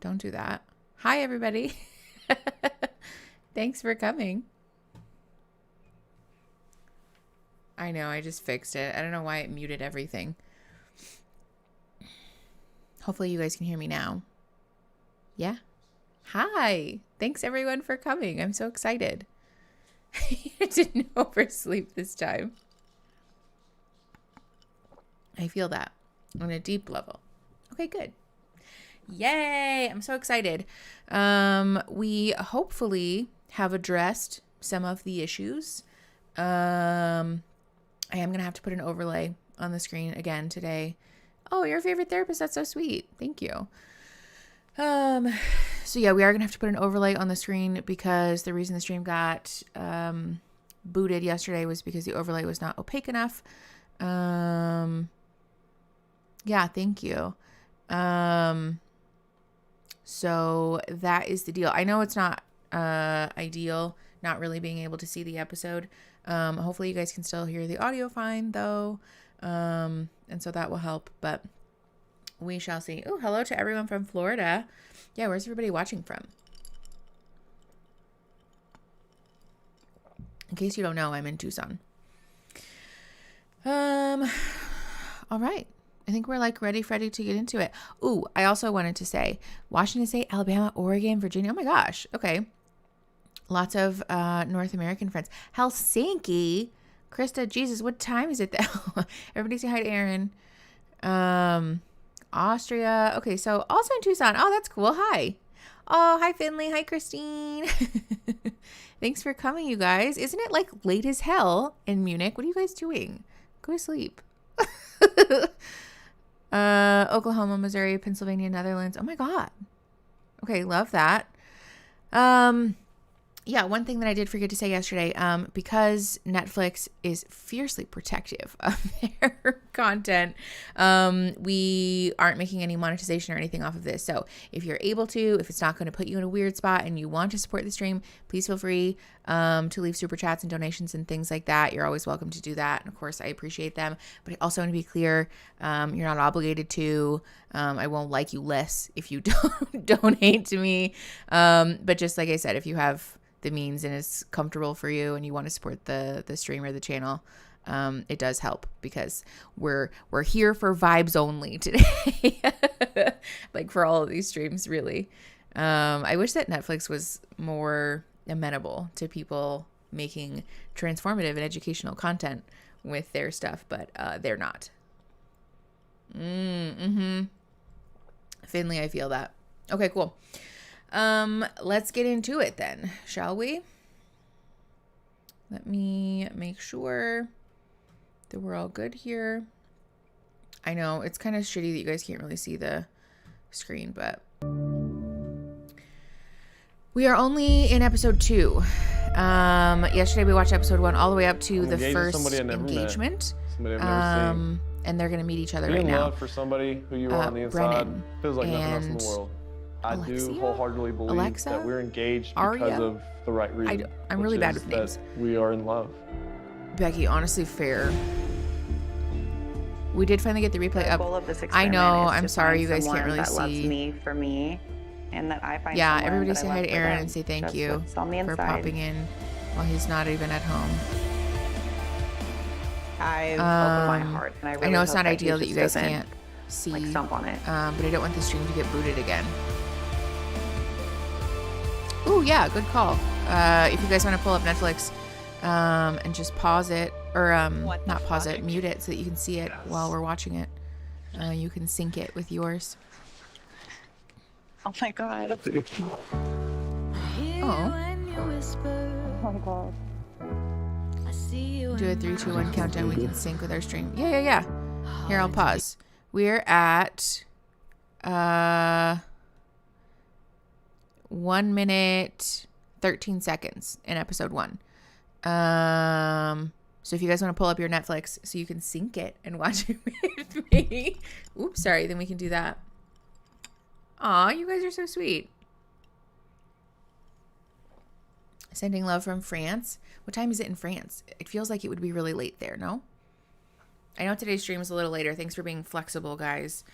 Don't do that. Hi, everybody. Thanks for coming. I know, I just fixed it. I don't know why it muted everything. Hopefully you guys can hear me now. Yeah? Hi. Thanks everyone for coming. I'm so excited. I didn't oversleep this time. I feel that on a deep level. Okay, good. Yay. I'm so excited. We hopefully have addressed some of the issues. I am going to have to put an overlay on the screen again today. Oh, your favorite therapist. That's so sweet. Thank you. So yeah, we are going to have to put an overlay on the screen because the reason the stream got, booted yesterday was because the overlay was not opaque enough. Yeah, thank you. So that is the deal. I know it's not, ideal, not really being able to see the episode. Hopefully you guys can still hear the audio fine though. And so that will help, but we shall see. Oh, hello to everyone from Florida. Yeah, where's everybody watching from? In case you don't know, I'm in Tucson. All right. I think we're like ready to get into it. Ooh, I also wanted to say Washington State, Alabama, Oregon, Virginia. Oh my gosh. Okay. Lots of North American friends. Helsinki. Krista, Jesus, what time is it though? Everybody say hi to Aaron. Austria. Okay, so also in Tucson. Oh, that's cool. Hi. Oh, hi Finley. Hi Christine. Thanks for coming, you guys. Isn't it like late as hell in Munich? What are you guys doing? Go to sleep. Oklahoma, Missouri, Pennsylvania, Netherlands. Oh my God. Okay, love that. Yeah, one thing that I did forget to say yesterday, because Netflix is fiercely protective of their content, we aren't making any monetization or anything off of this. So if you're able to, if it's not going to put you in a weird spot and you want to support the stream, please feel free to leave super chats and donations and things like that. You're always welcome to do that. And of course, I appreciate them. But I also want to be clear, you're not obligated to. I won't like you less if you don't donate to me. But just like I said, if you have the means and it's comfortable for you and you want to support the stream or the channel, it does help because we're here for vibes only today. Like for all of these streams, really. I wish that Netflix was more amenable to people making transformative and educational content with their stuff, but they're not. Finley, I feel that. Okay, cool. Let's get into it then, shall we? Let me make sure that we're all good here. I know it's kind of shitty that you guys can't really see the screen, but we are only in episode 2. Yesterday we watched episode 1 all the way up to the first engagement. And they're going to meet each other right now. Love for somebody who you are on the inside Brennan feels like nothing else in the world. I do wholeheartedly believe that we're engaged because of the right reason. I'm really bad with names. We are in love. Becky, honestly, fair. We did finally get the replay up. I know. I'm sorry, you guys can't really that see. Loves me for me, and that I find. Yeah, everybody say hi to Aaron and say thank you for popping in while he's not even at home. I've opened my heart, and I really know it's not hope ideal that you guys doesn't, can't see, like, stomp on it. but I don't want the stream to get booted again. Ooh, yeah, good call. If you guys want to pull up Netflix and just pause it, or not pause it, mute it so that you can see it while we're watching it. You can sync it with yours. Oh my God. Oh. Oh my God. Do a 3, 2, 1 countdown. We can sync with our stream. Yeah. Here, I'll pause. We're at 1 minute 13 seconds in episode 1. So if you guys want to pull up your Netflix so you can sync it and watch it with me. Oops, sorry. Then we can do that. Aw, you guys are so sweet. Sending love from France. What time is it in France? It feels like it would be really late there, no? I know today's stream is a little later. Thanks for being flexible, guys.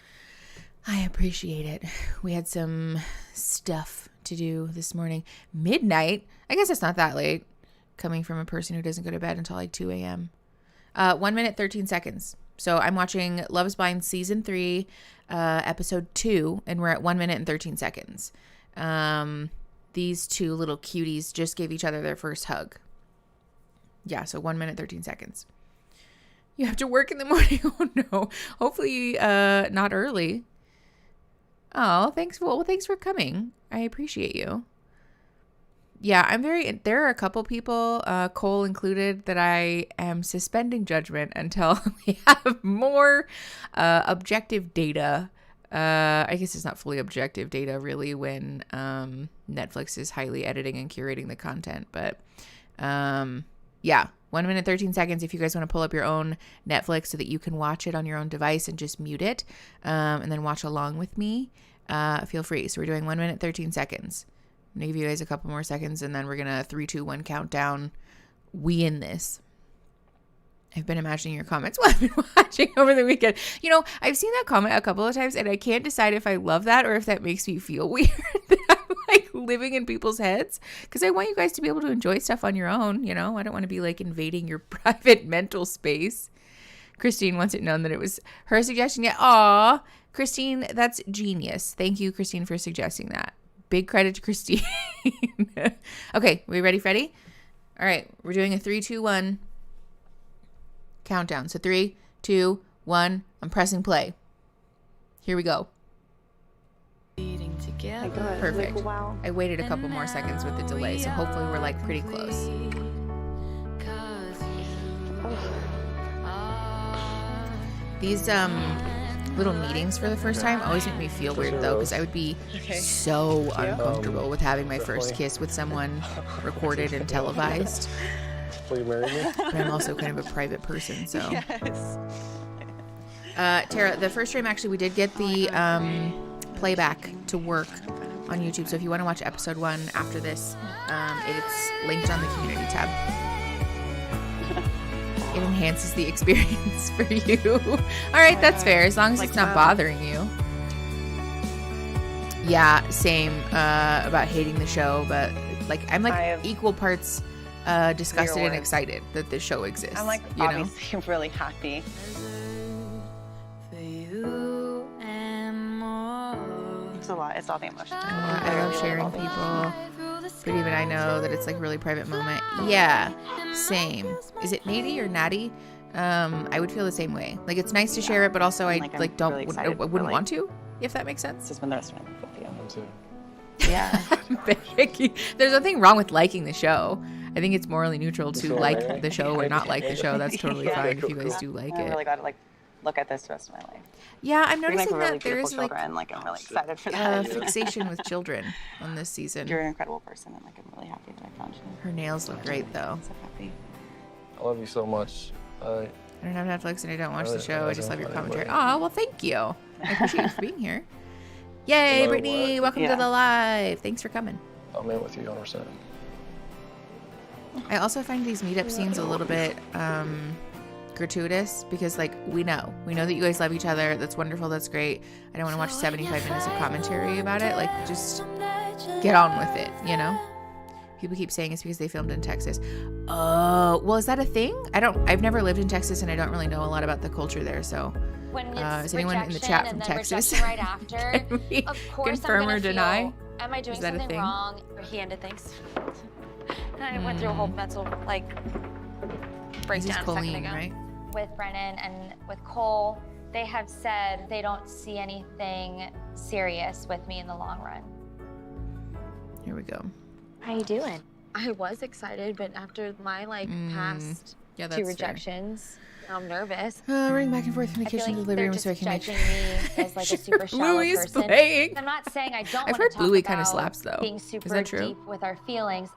I appreciate it. We had some stuff to do this morning. Midnight? I guess it's not that late, coming from a person who doesn't go to bed until like 2 a.m. 1 minute, 13 seconds. So I'm watching Love is Blind Season 3, Episode 2, and we're at 1 minute and 13 seconds. These two little cuties just gave each other their first hug. Yeah, so 1 minute, 13 seconds. You have to work in the morning. Oh, no. Hopefully not early. Oh, thanks. Well, thanks for coming. I appreciate you. Yeah, there are a couple people, Cole included, that I am suspending judgment until we have more objective data. I guess it's not fully objective data really when Netflix is highly editing and curating the content. But yeah, 1 minute, 13 seconds. If you guys want to pull up your own Netflix so that you can watch it on your own device and just mute it and then watch along with me, feel free. So we're doing 1 minute, 13 seconds. I'm going to give you guys a couple more seconds, and then we're going to 3, 2, 1 countdown. We in this. I've been imagining your comments while I've been watching over the weekend. You know, I've seen that comment a couple of times, and I can't decide if I love that or if that makes me feel weird that I'm like living in people's heads, because I want you guys to be able to enjoy stuff on your own. You know, I don't want to be like invading your private mental space. Christine wants it known that it was her suggestion. Yeah. Aw, Christine, that's genius. Thank you, Christine, for suggesting that. Big credit to Christine. Okay, we ready, Freddie? All right, we're doing a 3, 2, 1 countdown. So 3, 2, 1. I'm pressing play. Here we go. Perfect. Like, wow. I waited a couple more seconds with the delay, so hopefully we're like pretty close. These little meetings for the first time always make me feel weird though, because I would be so uncomfortable with having my first kiss with someone recorded and televised. Will you marry me? But I'm also kind of a private person, so. Yes. Tara, the first stream, actually, we did get the playback to work on YouTube. So if you want to watch episode 1 after this, it's linked on the community tab. It enhances the experience for you. All right, that's fair, as long as it's not bothering you. Yeah, same about hating the show, but like I'm like equal parts disgusted and excited that this show exists. I'm like obviously really happy. It's a lot. It's all the emotion. I love sharing people, but even I know that it's like a really private moment. Yeah, same. Is it Nady or Natty? I would feel the same way. Like it's nice to share it, but also I like don't really wouldn't want to, if that makes sense. Just when the rest of my life with you. Too. Yeah. There's nothing wrong with liking the show. I think it's morally neutral to like the show or not like the show. That's totally fine if you guys do like it. I really got to like look at this the rest of my life. Yeah, I'm noticing really that there is like I'm really excited for that. fixation with children on this season. You're an incredible person, and like I'm really happy that I found you. Her nails look great though. I'm so happy. I love you so much. I don't have Netflix and I don't watch the show. I just love your commentary. Oh, well, thank you. I appreciate you for being here. Yay, Brittany! Welcome to the live. Thanks for coming. I'm in with you 100%. I also find these meetup scenes a little bit gratuitous because like we know that you guys love each other. That's wonderful. That's great. I don't want to watch 75 minutes of commentary about it. Like just get on with it, you know? People keep saying it's because they filmed in Texas. Oh, well, is that a thing? I've never lived in Texas and I don't really know a lot about the culture there. So is anyone in the chat from Texas? Right after, Can we confirm or deny? Am I doing something wrong? He ended things. And I went through a whole mental breakdown a second ago. Right? With Brennan and with Cole, they have said they don't see anything serious with me in the long run. Here we go. How you doing? I was excited, but after my past 2 rejections, I'm nervous. Running back and forth from the kitchen to the living room so I can make sure. Me as like a super shallow Bluey's person. Playing. I'm not saying I don't. I've heard Bluey kind of slaps though. Being super Is that true? deep with our feelings.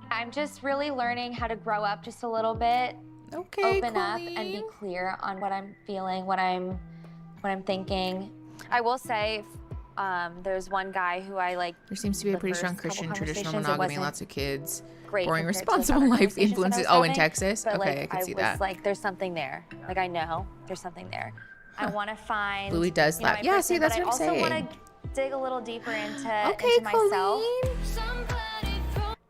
I'm just really learning how to grow up just a little bit. Okay, open up and be clear on what I'm feeling, what I'm thinking. I will say, there's one guy who I like. There seems to be a pretty strong Christian traditional monogamy, lots of kids, boring, compared to responsible life influences. Oh, in Texas? But, okay, I can see that. Like, there's something there. Like, I know there's something there. I want to find. Bluey does that. Yeah, see, that's what I'm saying. I also want to dig a little deeper into myself.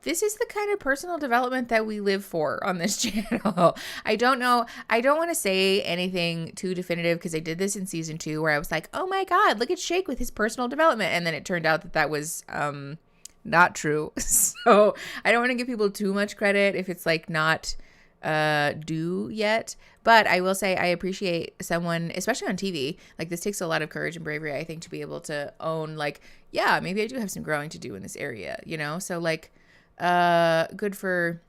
This is the kind of personal development that we live for on this channel. I don't know. I don't want to say anything too definitive because I did this in season 2 where I was like, oh my God, look at Shake with his personal development. And then it turned out that was not true. So I don't want to give people too much credit if it's like not due yet. But I will say I appreciate someone, especially on TV, like this takes a lot of courage and bravery, I think, to be able to own like, yeah, maybe I do have some growing to do in this area, you know? So like, good for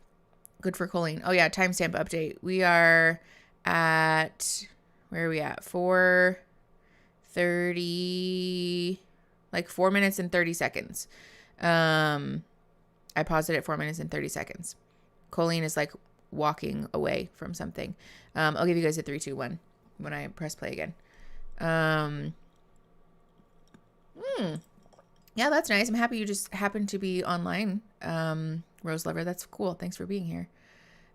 Colleen. Oh yeah, timestamp update. We are at, where are we at? 4:30, like 4 minutes and 30 seconds. I paused it at 4 minutes and 30 seconds. Colleen is like walking away from something. I'll give you guys a 3, 2, 1 when I press play again. Yeah, that's nice. I'm happy you just happened to be online, Rose Lover. That's cool. Thanks for being here.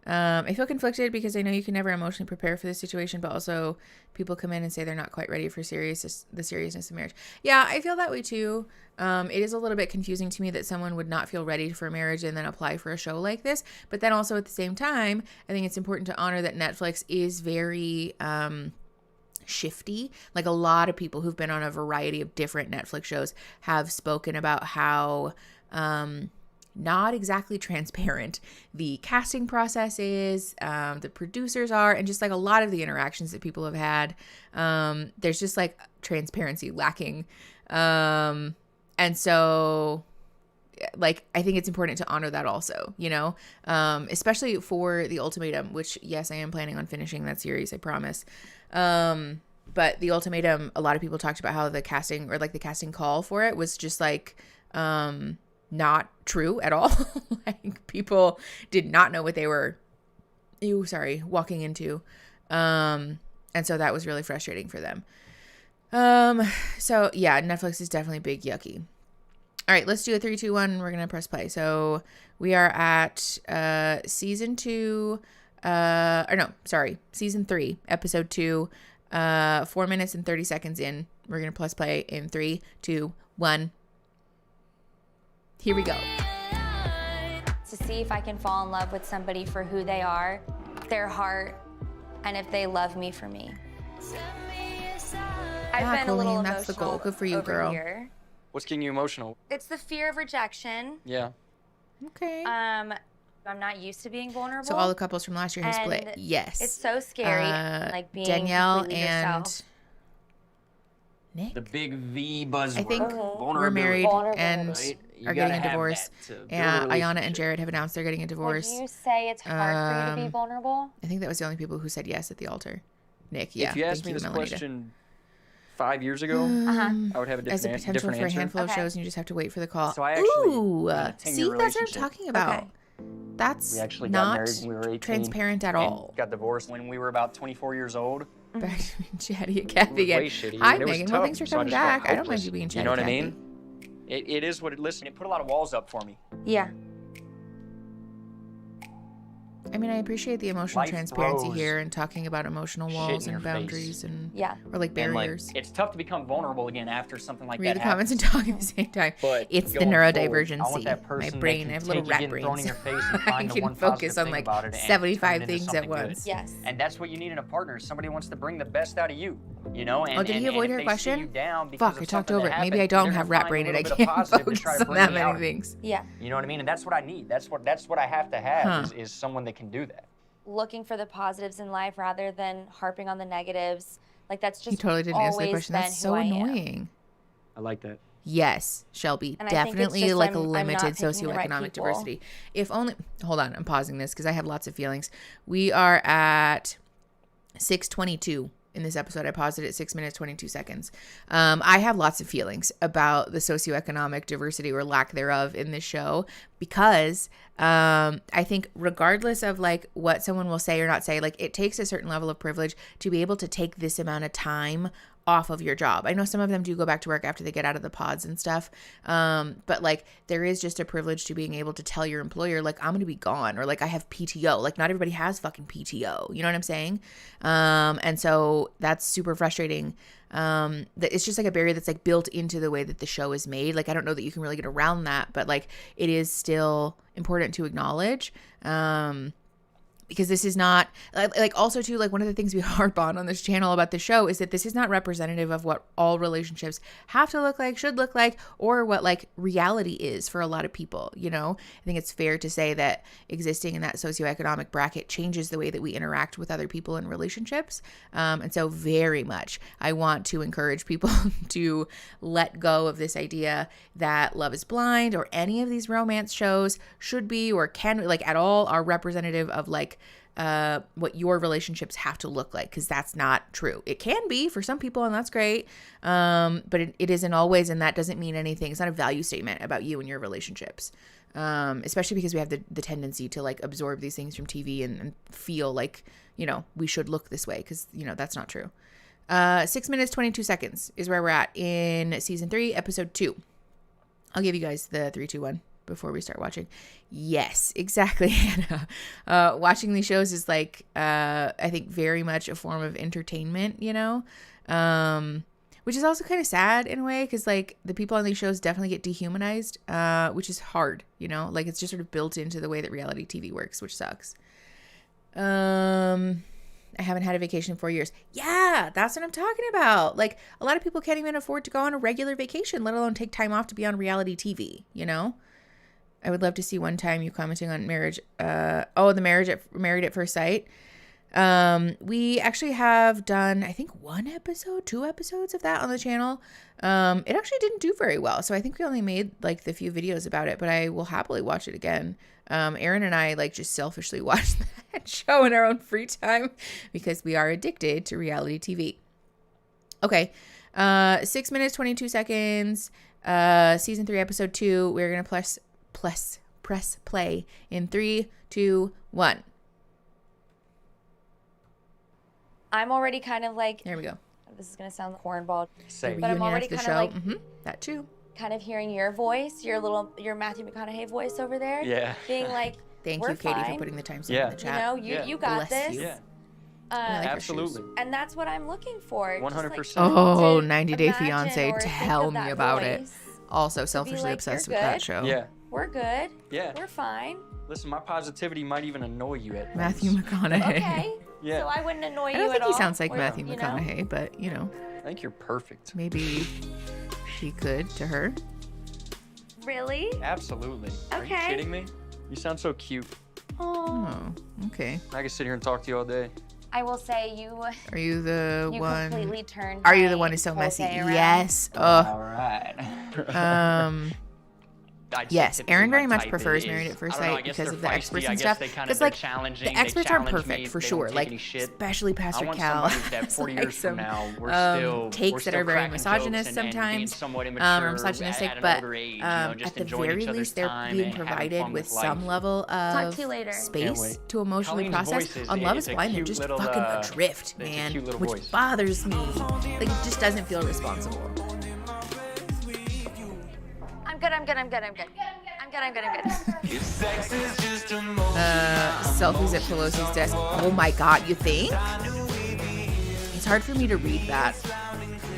I feel conflicted because I know you can never emotionally prepare for this situation, but also people come in and say they're not quite ready for the seriousness of marriage. Yeah, I feel that way too. It is a little bit confusing to me that someone would not feel ready for marriage and then apply for a show like this. But then also at the same time, I think it's important to honor that Netflix is very shifty. Like a lot of people who've been on a variety of different Netflix shows have spoken about how not exactly transparent the casting process is, the producers are, and just like a lot of the interactions that people have had. There's just like transparency lacking. And so like, I think it's important to honor that also, you know, especially for The Ultimatum, which yes, I am planning on finishing that series, I promise. But The Ultimatum, a lot of people talked about how the casting or like the casting call for it was just like, not true at all. Like people did not know what they were, walking into. And so that was really frustrating for them. So yeah, Netflix is definitely big yucky. All right, let's do a 3, 2, 1. We're going to press play. So we are at, season 3, episode 2, 4 minutes and 30 seconds in. We're going to press play in 3, 2, 1. Here we go. To see if I can fall in love with somebody for who they are, their heart, and if they love me for me. I've been a little emotional. That's the goal. Good for you, girl. Here. What's getting you emotional? It's the fear of rejection. Yeah. Okay. I'm not used to being vulnerable. So all the couples from last year have split. Yes. It's so scary, like being Danielle completely and yourself. Nick. The big V buzzword. I think we're married and are getting a divorce. And Ayana and Jared have announced they're getting a divorce. Would you say it's hard for you to be vulnerable? I think that was the only people who said yes at the altar. Nick, yeah. If you asked me this question 5 years ago, I would have a different as a potential for a handful of shows, and you just have to wait for the call. So I actually, see, that's what I'm talking about. Okay. That's we actually not got married when we were 18, transparent at all. Got divorced when we were about 24 years old. Back to being chatty and Kathy again. Way shitty. Hi, And it was Megan. tough, Well, thanks for so I coming just felt back. I don't mind hopeless. you being chatty. You know what I Kathy. mean? It is what it. Listen, it put a lot of walls up for me. Yeah. I mean, I appreciate the emotional Life transparency throws here and talking about emotional shit walls in and your boundaries face. and Yeah. or like And, barriers. it's tough to become vulnerable again after something like Read that the comments and happens. talk at the same time. But It's the going forward, I neurodivergency. want that person My that brain, can I have take little you rat getting thrown brains. in your face and I find the can one focus positive on thing like about it and 75 turn it into things at something good. once. Yes. And that's what you need in a partner. Somebody wants to bring the best out of you, you know? And, Oh, did he and avoid if her they question? see you down because Fuck, of I talked something over that it. Maybe I happened, don't they're have gonna rat find a brain and I little bit of can't positive to try to focus on bring that me out many of it. things. Yeah. You know what I mean? And that's what I need. That's what I have to have is someone that can do that. Looking for the positives in life rather than harping on the negatives. Like that's just You totally didn't answer the always question. been That's who so I am. annoying. I like that. Yes, Shelby, And I think it's definitely just like a I'm not limited picking the right socioeconomic people. diversity. If only, hold on, I'm pausing this because I have lots of feelings. We are at 6:22 in this episode. I paused it at 6 minutes, 22 seconds. I have lots of feelings about the socioeconomic diversity or lack thereof in this show because I think regardless of like what someone will say or not say, like it takes a certain level of privilege to be able to take this amount of time off of your job. I know some of them do go back to work after they get out of the pods and stuff. But like there is just a privilege to being able to tell your employer, like, I'm going to be gone, or like I have PTO. Like not everybody has fucking PTO. You know what I'm saying? And so that's super frustrating. It's just like a barrier that's like built into the way that the show is made. Like I don't know that you can really get around that, but like it is still important to acknowledge. Because this is not like also too, like one of the things we harp on this channel about the show is that this is not representative of what all relationships have to look like, should look like, or what like reality is for a lot of people. You know, I think it's fair to say that existing in that socioeconomic bracket changes the way that we interact with other people in relationships. And so very much I want to encourage people to let go of this idea that Love is Blind or any of these romance shows should be or can like at all are representative of like what your relationships have to look like, because that's not true. It can be for some people, and that's great, but it isn't always, and that doesn't mean anything. It's not a value statement about you and your relationships, especially because we have the tendency to like absorb these things from TV and feel like, you know, we should look this way, because, you know, that's not true. 6 minutes, 22 seconds is where we're at in season 3, episode 2. I'll give you guys the 3, 2, 1 before we start watching. Yes, exactly, Hannah. Watching these shows is like, I think very much a form of entertainment, you know, which is also kind of sad in a way, because like the people on these shows definitely get dehumanized, which is hard, you know, like it's just sort of built into the way that reality TV works, which sucks. I haven't had a vacation in 4 years. Yeah, that's what I'm talking about. Like a lot of people can't even afford to go on a regular vacation, let alone take time off to be on reality TV, you know? I would love to see one time you commenting on marriage. The Married at First Sight. We actually have done, I think 2 episodes of that on the channel. It actually didn't do very well. So I think we only made like the few videos about it, but I will happily watch it again. Aaron and I like just selfishly watch that show in our own free time because we are addicted to reality TV. Okay. 6 minutes, 22 seconds, season 3, episode 2. We're going to press play in 3, 2, 1. I'm already kind of like, there we go. This is going to sound cornball, but I'm already kind of like, that too. Kind of hearing your voice, your Matthew McConaughey voice over there. Yeah. Being like, thank you, Katie, for putting the timestamp in the chat. You know, you got this. Yeah. Absolutely. And that's what I'm looking for. 100%. 90 Day Fiance, tell me about it. Also selfishly obsessed with that show. Yeah. We're good. Yeah. We're fine. Listen, my positivity might even annoy you at Matthew McConaughey. Okay. Yeah. So I wouldn't annoy you at all. I don't think he sounds like Matthew McConaughey, but you know. I think you're perfect. Maybe he could to her. Really? Absolutely. Okay. Are you kidding me? You sound so cute. Oh, okay. I could sit here and talk to you all day. I will say you. Are you the one? Completely turned. Are you the one who's so messy? Yes. All right. Yes, Aaron very much prefers Married at First Sight because of the experts and stuff. Because like the experts aren't perfect for sure, like especially Pastor Cal has like some takes that are very misogynist sometimes, or misogynistic. But at the very least, they're being provided with some level of space to emotionally process. On Love is Blind, they're just fucking adrift, man, which bothers me. Like it just doesn't feel responsible. I'm good. Selfies at Pelosi's desk. Oh my God, you think? It's hard for me to read that.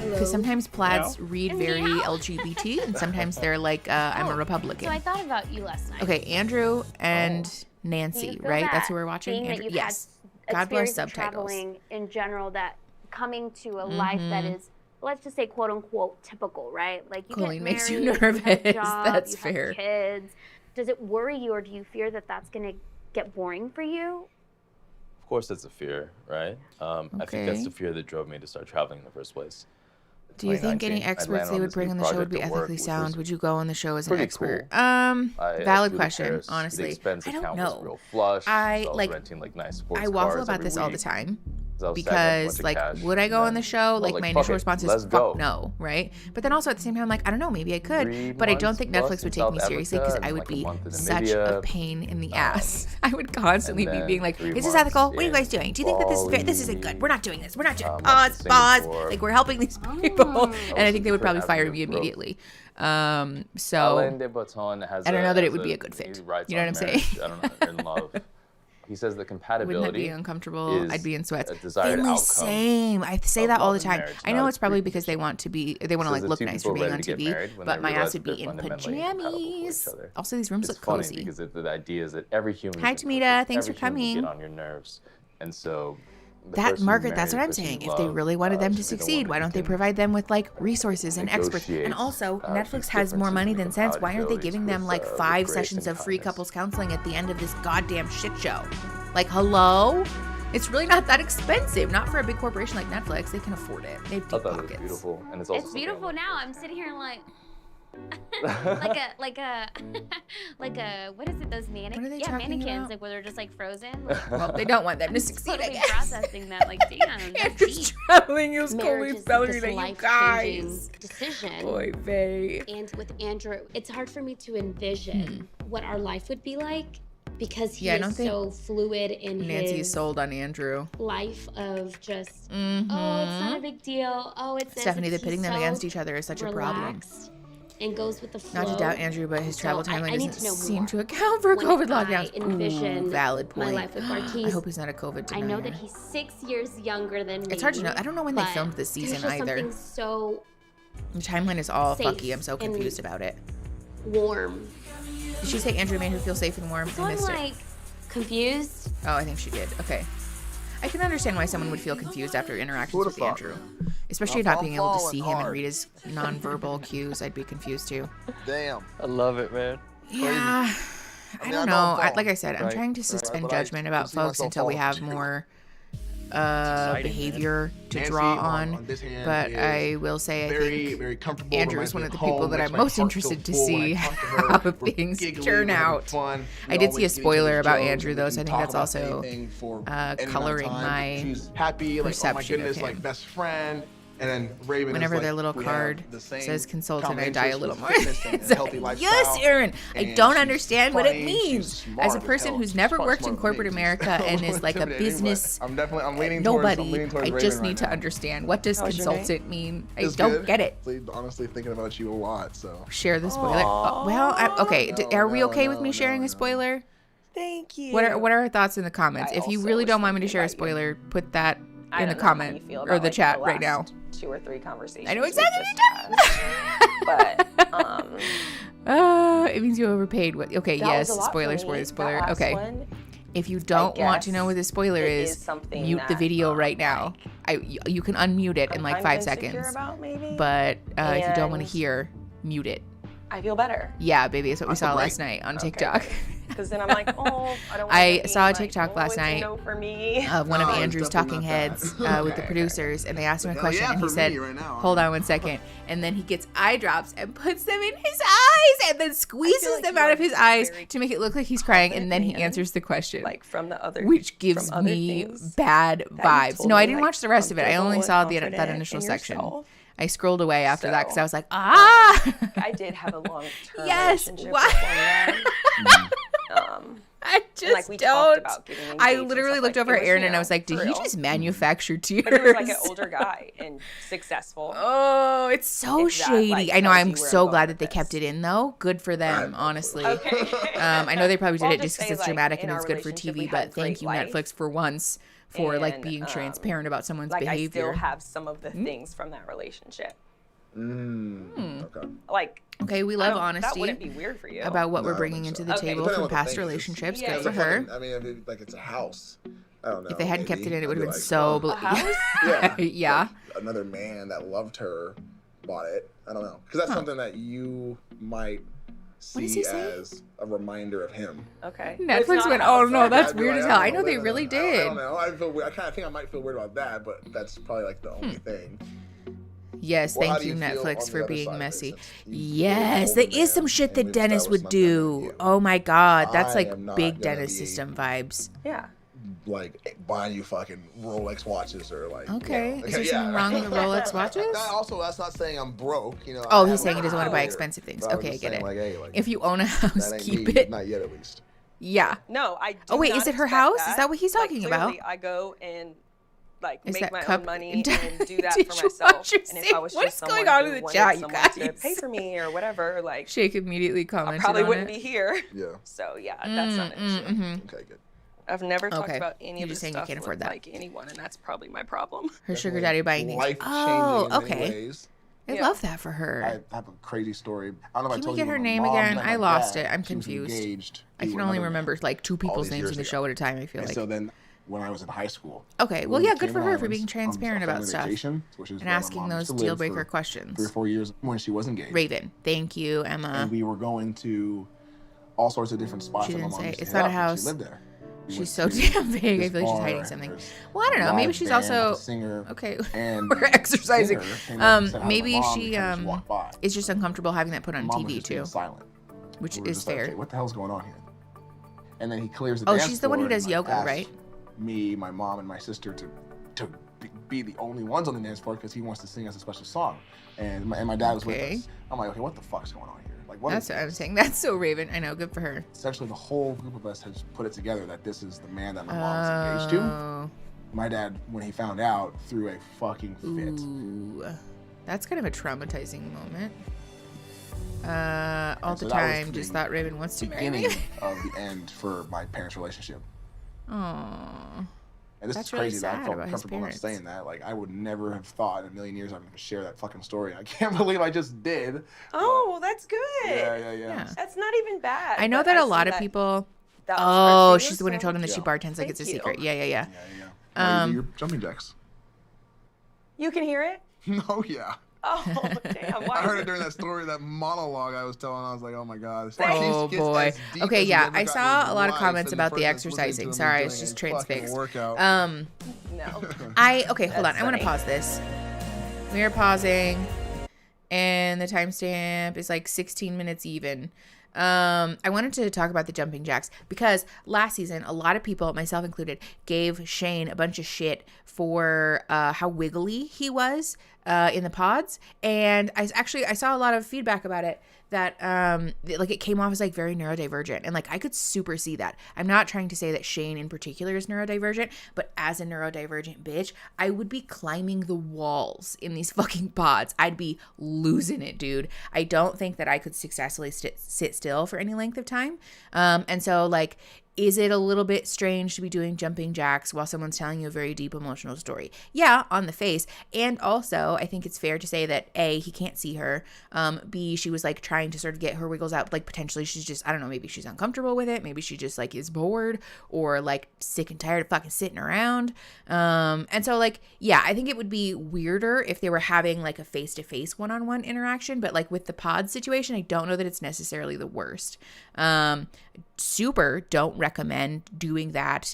Because sometimes plaids read very LGBT, and sometimes they're like, I'm a Republican. So I thought about you last night. Okay, Andrew and Nancy, right? That's who we're watching? Andrew, yes. God bless subtitles. In general, that coming to a life that is, let's just say, quote unquote, typical, right? Like you Colleen get makes married, you nervous. You have a job, That's you fair. Have kids. Does it worry you, or do you fear that that's going to get boring for you? Of course, it's a fear, right? I think that's the fear that drove me to start traveling in the first place. Do you think any experts they would bring on the show would be ethically sound? Would you go on the show as an expert? Valid question, honestly. I don't know. Real flush. I like renting like nice sports I waffle cars about every this all the week. time. because like, would I go on the show? Like my initial response is fuck no, right? But then also at the same time, I'm like, I don't know, maybe I could, but I don't think Netflix would take me seriously because I would be such a pain in the ass. I would constantly be being like, is this ethical? What are you guys doing? Do you think that this is fair? This isn't good. We're not doing this. We're not doing pause. Like we're helping these people, and I think they would probably fire me immediately. So I don't know that it would be a good fit. You know what I'm saying? I don't know, in love. He says the compatibility. Wouldn't that be uncomfortable? I'd be in sweats. Outcome. Same. I say that all the time. I know it's probably because they want to like look nice for being on TV, but my ass would be in pajamas. Also, these rooms look cozy. Funny because the idea is that every human. Hi, Tamita. Thanks for coming. Get on your nerves, and so. Margaret, that's what I'm saying. If they really wanted them to succeed, why don't they provide them with like resources and experts? And also, Netflix has more money than sense. Why aren't they giving them like 5 sessions of free couples counseling at the end of this goddamn shit show? Like, hello? It's really not that expensive. Not for a big corporation like Netflix. They can afford it. They have deep pockets. It's beautiful, and it's also it's beautiful now. I'm sitting here like. like a what is it, those mannequins? Yeah, mannequins, like where they're just like frozen. Like, well, they don't want them to succeed, totally I guess. Processing that, like, damn. Andrew's traveling, he was calling Valerie, you guys. Decision. Boy, bae. And with Andrew, it's hard for me to envision what our life would be like because he is so fluid in Nancy's his sold on Andrew. Life of just, oh, it's not a big deal. Oh, it's Stephanie, the pitting them against each other is such a problem. And goes with the flow. Not to doubt Andrew, but his travel timeline doesn't seem to account for COVID lockdowns. Ooh, valid point. My life with Marquise. I hope he's not a COVID denier. I know that he's 6 years younger than me. It's hard to know. I don't know when they filmed this season either. So the timeline is all fucky. I'm so confused about it. Warm. Did she say Andrew made her feel safe and warm? So I missed I'm like confused. Oh, I think she did. Okay. I can understand why someone would feel confused after interactions with Andrew. Especially not being able to see him and read his nonverbal cues. I'd be confused too. Damn. I love it, man. Yeah. I don't know. Like I said, I'm trying to suspend judgment about folks until we have more behavior to draw on. But I will say I think Andrew is one of the people that I'm most interested to see how things turn out. I did see a spoiler about Andrew though, so I think that's also coloring my perception of him. Like best friend. And then Raven whenever is their little card says consultant, I die a little more. Like, yes, Aaron. I don't understand what it means. As a person who's never worked in corporate America and is like a business I'm leaning nobody, towards I just need to understand. What does consultant mean? I don't get it. Honestly, thinking about you a lot, so. Share the spoiler. Okay. Are we okay with me sharing a spoiler? Thank you. What are our thoughts in the comments? If you really don't want me to share a spoiler, put that in the comment or the chat right now. 2 or 3 conversations. I know exactly what you're talking about. It means you overpaid. Okay, yes. Spoiler. Okay. One, if you don't want to know what the spoiler is mute the video right now. You can unmute it in like 5 seconds. But if you don't want to hear, mute it. I feel better. Yeah, baby. That's what we saw last night on TikTok. Because then I'm like, oh, I don't want I saw a TikTok last night for me. of one of Andrew's talking heads with the producers, and they asked him a question, and he said, hold on 1 second. And then he gets eye drops and puts them in his eyes and then squeezes them out of his eyes to make it look like he's crying, and then he answers the question. Like from the other, which gives me bad vibes. No, I didn't watch the rest of it. I only saw that initial section. I scrolled away after that because I was like, I did have a long-term relationship with I just don't. I literally looked over at Aaron and I was like, did he just manufacture tears? But he was like an older guy and successful. Oh, it's so shady. I know. I'm so glad that they kept it in though. Good for them, honestly. I know they probably did it just because it's dramatic and it's good for TV, but thank you, Netflix, for once for like being transparent about someone's behavior. I still have some of the things from that relationship. Okay, we love honesty. That wouldn't be weird for you. About what we're bringing into the table from past relationships. Good for her. I mean, like it's a house. I don't know. If they hadn't kept it in, it would have been so. A house? Yeah. Like another man that loved her bought it. I don't know, because that's something that you might see as a reminder of him. Okay. Netflix went, oh no, that's weird as hell. I know they really did. I don't know. I kind of think I might feel weird about that, but that's probably like the only thing. Yes, thank you, Netflix, for being messy. Yes, there is some shit that Dennis would do. Oh my God, that's like big Dennis system vibes. Yeah. like buying you fucking Rolex watches or like. Okay, you know. is there something wrong with the Rolex watches? Also, that's not saying I'm broke. You know. Oh, he's saying he doesn't want to buy expensive things. Okay, I get it. Like, hey, like, if you own a house, keep me, it. Not yet, at least. Yeah. No, I do Oh wait, not is it her expect house? that. Is that what he's talking about? I go and like Is make that my cup own money and do that Did for you myself. watch your And if scene? I was What just is someone going on who in the wanted chat, you someone to guys? pay for me or whatever, like Shake immediately I commented probably on wouldn't it. be here. Yeah. So yeah, that's not an issue. Okay, good. I've never talked Okay. about any You're of just this saying you stuff can't with afford that. like anyone, and that's probably my problem. Her sugar daddy buying things. Life-changing Oh, in many okay. ways. I love that for her. I have a crazy story. I don't know if I Can we told get you her my name mom again? met my I lost dad. it. I'm She was confused. engaged I to can only another remember man like two all people's these names years in the ago. show at a time, I feel And like. so then when I was in high school. Okay, well, we yeah, were good for her for being Cayman transparent Islands on about a stuff. vacation, which is And where my asking mom those used to live deal breaker for questions. 3 or 4 years when she was engaged. Raven, thank you, Emma. And we were going to all sorts of different spots. She that my didn't mom say. used to It's hit not a up when house. She lived there. We She's went so to damn vague. I this feel like she's bar, hiding and something. there's Well, I don't a know. Maybe live she's band, also a singer, okay. and We're exercising. the singer came up and said hi to my Maybe mom, she and kinda just walked by. is just uncomfortable having that put My on mom was TV just being too, silent. which We were is just like, fair. okay, what the hell's going on here? And then he clears the Oh, dance she's the one who floor does and, yoga, asked right? Me, my mom, and my sister to be the only ones on the dance floor because he wants to sing us a special song. And my dad was with us. I'm like, okay, what the fuck's going on here? Like, what? That's what I'm saying. That's so Raven. I know. Good for her. Essentially, the whole group of us has put it together that this is the man that my mom's engaged to. My dad, when he found out, threw a fucking fit. Ooh, that's kind of a traumatizing moment. All so the that was time, the just thought Raven wants to marry me. Beginning of the end for my parents' relationship. Aww. And this That's is crazy really that I sad felt about his comfortable enough parents. saying that. Like, I would never have thought in a million years I would share that fucking story. I can't believe I just did. Oh, well, that's good. Yeah. That's not even bad. I know but that a see lot of that people. that was Oh, hard for you, she's the one who so- told him that she Yeah. bartends like it's a Thank you. secret. Yeah. Yeah. Your jumping jacks. You can hear it? No, yeah. Oh, damn. Why I heard is it during that story, that monologue I was telling. I was like, oh my god. Oh boy. Okay, yeah. I saw a lot of comments about the exercising. Sorry, it's just transfixed. No. Okay, hold on. I want to pause this. We are pausing, and the timestamp is like 16 minutes even. I wanted to talk about the jumping jacks because last season, a lot of people, myself included, gave Shane a bunch of shit for how wiggly he was in the pods. And I saw a lot of feedback about it that like it came off as like very neurodivergent, and like I could super see that. I'm not trying to say that Shane in particular is neurodivergent, but as a neurodivergent bitch, I would be climbing the walls in these fucking pods. I'd be losing it, dude. I don't think that I could successfully sit still for any length of time. And so like, is it a little bit strange to be doing jumping jacks while someone's telling you a very deep emotional story? Yeah, on the face. And also, I think it's fair to say that A, he can't see her. B, she was like trying to sort of get her wiggles out. Like potentially she's just, I don't know, maybe she's uncomfortable with it. Maybe she just like is bored or like sick and tired of fucking sitting around. And so like, yeah, I think it would be weirder if they were having like a face-to-face one-on-one interaction. But like with the pod situation, I don't know that it's necessarily the worst. Super don't recommend doing that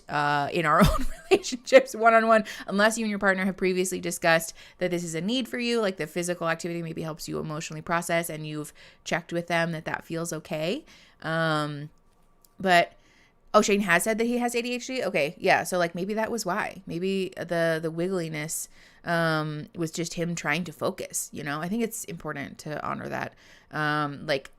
in our own relationships one-on-one unless you and your partner have previously discussed that this is a need for you, like the physical activity maybe helps you emotionally process and you've checked with them that feels okay. But Shane has said that he has ADHD. Okay, yeah, so like maybe that was why. Maybe the wiggliness was just him trying to focus, you know? I think it's important to honor that. Like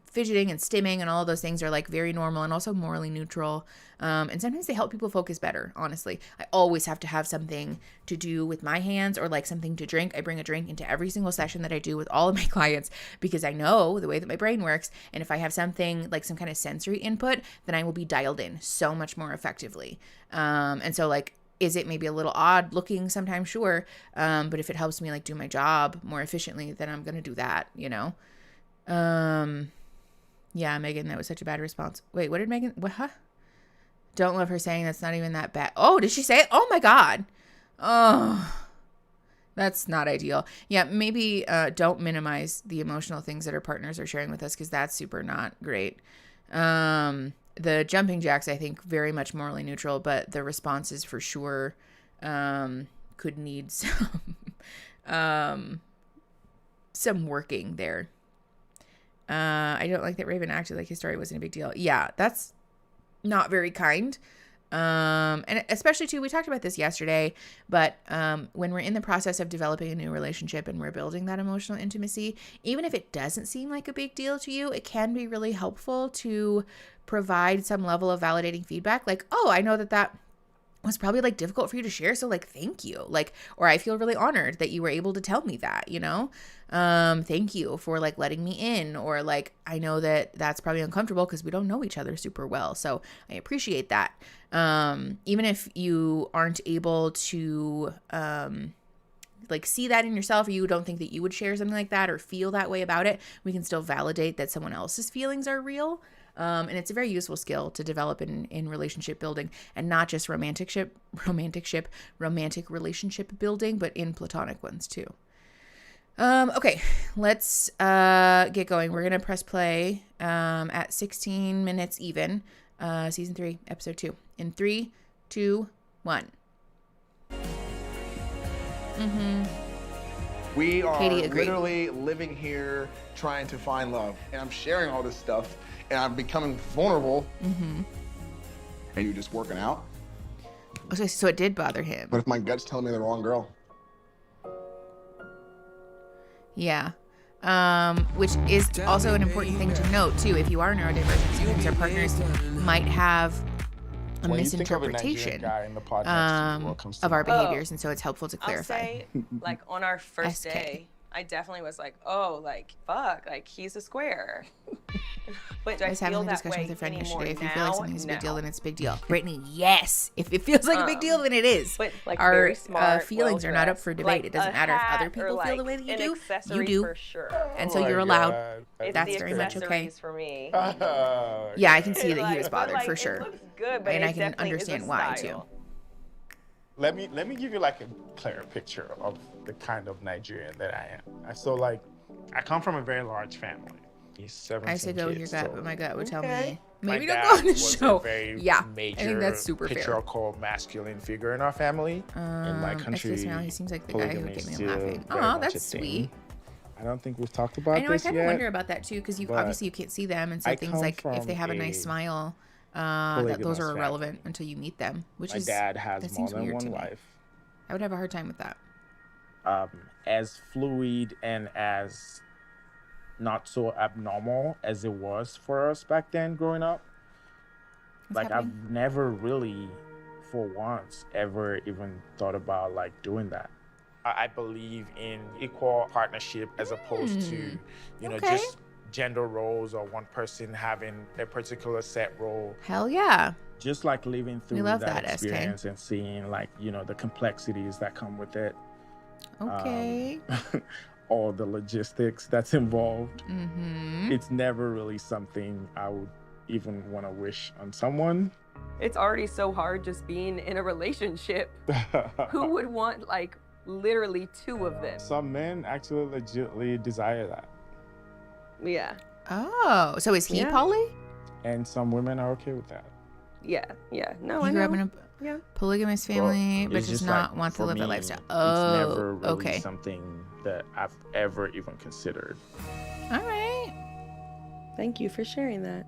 fidgeting and stimming and all of those things are like very normal and also morally neutral. And sometimes they help people focus better, honestly. I always have to have something to do with my hands or like something to drink. I bring a drink into every single session that I do with all of my clients because I know the way that my brain works. And if I have something like some kind of sensory input, then I will be dialed in so much more effectively. And so like, is it maybe a little odd looking sometimes? Sure. But if it helps me like do my job more efficiently, then I'm going to do that, you know? Yeah, Megan, that was such a bad response. Wait, what did Megan, what, huh? Don't love her saying that's not even that bad. Oh, did she say it? Oh my God. Oh, that's not ideal. Yeah, maybe don't minimize the emotional things that our partners are sharing with us because that's super not great. The jumping jacks, I think, very much morally neutral, but the responses for sure could need some working there. I don't like that Raven acted like his story wasn't a big deal. Yeah, that's not very kind. And especially too, we talked about this yesterday, but when we're in the process of developing a new relationship and we're building that emotional intimacy, even if it doesn't seem like a big deal to you, it can be really helpful to provide some level of validating feedback. Like, oh, I know that was probably like difficult for you to share. So like, thank you. Like, or I feel really honored that you were able to tell me that, you know, thank you for like letting me in, or like, I know that that's probably uncomfortable because we don't know each other super well. So I appreciate that. Even if you aren't able to, like see that in yourself, or you don't think that you would share something like that or feel that way about it, we can still validate that someone else's feelings are real. And it's a very useful skill to develop in relationship building, and not just romantic relationship building, but in platonic ones too. Okay, let's get going. We're going to press play at 16 minutes even, season 3, episode 2. In 3, 2, 1. We are Katie agreed. literally living here trying to find love. And I'm sharing all this stuff, and I'm becoming vulnerable. And you're just working out. Okay, so it did bother him. But if my gut's telling me the wrong girl? Yeah. Which is also an important thing to note too. If you are neurodivergent, sometimes our partners might have a misinterpretation of our behaviors, and so it's helpful to clarify. I'll say, like on our first day, I definitely was like, oh, like fuck, like he's a square. But I was having a discussion with a friend yesterday. If you feel like something's a big deal, then it's a big deal. Brittany, yes. If it feels like a big deal, then it is. But like our smart, feelings are not up for debate. Like it doesn't matter if other people feel the way that you do. You do. For sure. And so you're allowed. That's very much okay. For me. Yeah, I can see that he was bothered for sure. It looks good, but and I can understand why too. Let me give you like a clearer picture of the kind of Nigerian that I am. So like, I come from a very large family. I say go with your gut, but my gut would tell me maybe don't go on the show. Yeah, I think that's super patriarchal masculine figure in our family. In my country, now he seems like the guy who would get me laughing. Oh, that's sweet. I don't think we've talked about this yet. I know. I kind of wonder about that too, because obviously you can't see them, and so things like if they have a nice smile, that those are irrelevant until you meet them. Which my dad has more than one wife. I would have a hard time with that. As fluid and as not so abnormal as it was for us back then growing up. Like I've never really, for once, ever even thought about like doing that. I believe in equal partnership as opposed to, you know, just gender roles or one person having a particular set role. Hell yeah. Just like living through that experience and seeing like, you know, the complexities that come with it. Okay. All the logistics that's involved. It's never really something I would even want to wish on someone. It's already so hard just being in a relationship. Who would want like literally 2 of them? Some men actually legitimately desire that. Yeah. Oh, so is he poly? And some women are okay with that. Yeah. No, I grew up in a polygamous family, but does not want to live that lifestyle. Oh, it's never really something that I've ever even considered. All right. Thank you for sharing that.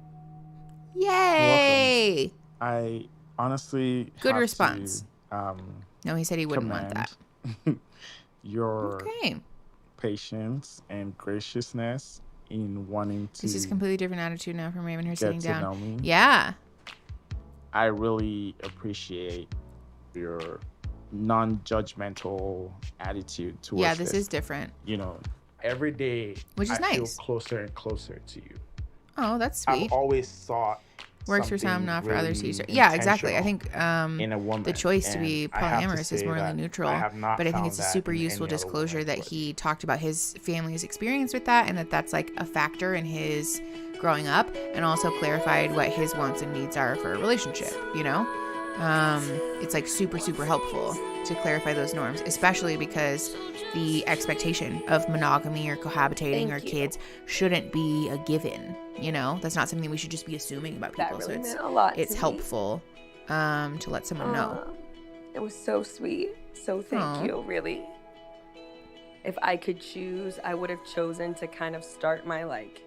Yay! I honestly good response. No, he said he wouldn't want that. Your patience and graciousness in wanting to. This is a completely different attitude now from Raven. Her sitting down. Know me. Yeah. I really appreciate your non-judgmental attitude towards Yeah, this is different. You know, every day which is I nice. feel closer and closer to you. Oh, that's sweet. I've always thought works for some, not for others. Yeah, exactly. I think in a woman, the choice to be polyamorous is morally neutral, but I think it's a super useful disclosure that he talked about his family's experience with that, and that's like a factor in his growing up, and also clarified what his wants and needs are for a relationship, you know? It's like super helpful to clarify those norms, especially because the expectation of monogamy or cohabitating or kids shouldn't be a given, you know? That's not something we should just be assuming about people. That really so it's helpful to let someone know. It was so sweet. So thank you, really. If I could choose, I would have chosen to kind of start my like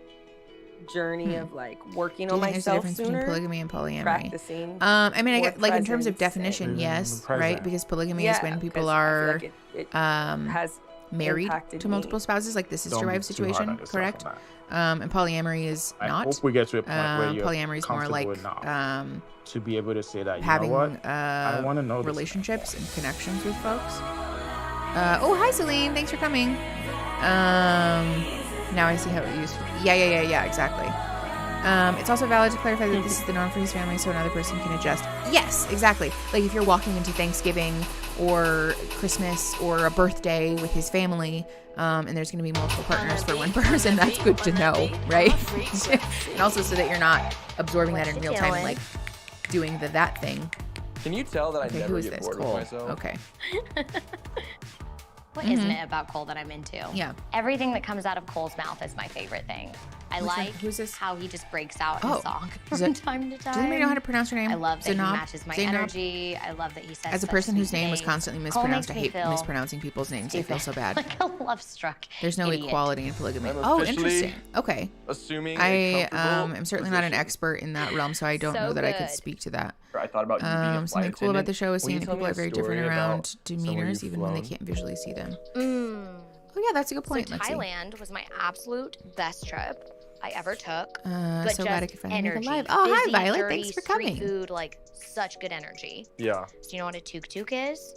journey of like working Do you on think there's a myself difference sooner. between polygamy and polyamory? Practicing. I mean, I get like in terms of presence definition, and- yes, right? Because polygamy is when people 'cause I are feel like it has married impacted to multiple spouses, like the sister wife situation, correct? And polyamory is I not. hope we get to a point where you're polyamory is more like to be able to say that, you having know what, I want to know relationships and connections with folks. Oh, hi, Celine. Thanks for coming. Now I see how it used. Yeah, exactly. It's also valid to clarify that this is the norm for his family, so another person can adjust. Yes, exactly. Like if you're walking into Thanksgiving or Christmas or a birthday with his family, and there's going to be multiple partners for one person, that's good to know, right? And also so that you're not absorbing that in real time and like doing that thing. Can you tell that I never get bored Cole. with myself? Okay. What isn't it about Cole that I'm into? Yeah. Everything that comes out of Cole's mouth is my favorite thing. I Who's this? how he just breaks out in song Is from it- time to time. Does anybody know how to pronounce your name? I love that he Zainab? matches my Zainab? energy. I love that he says As a such person whose sweet name was things. constantly Cole mispronounced, I makes me hate feel mispronouncing people's names. I feel so bad. like a love-struck There's no idiot. equality in polygamy. I'm Oh, officially interesting. Okay. Assuming I a comfortable am certainly not an position. expert in that realm, so I don't know that I could speak to that. I thought about you being a flight Something cool about the show is Will you seeing that tell people me are a very story different about around someone demeanors, you've even when they flown? can't visually see them. Mm. Oh yeah, that's a good point. So Let's see. Thailand was my absolute best trip I ever took. So but glad I just could finally make it energy. live. Oh, hi, Busy, Violet. dirty, Thanks for street coming. Food, like such good energy. Yeah. Do you know what a tuk-tuk is?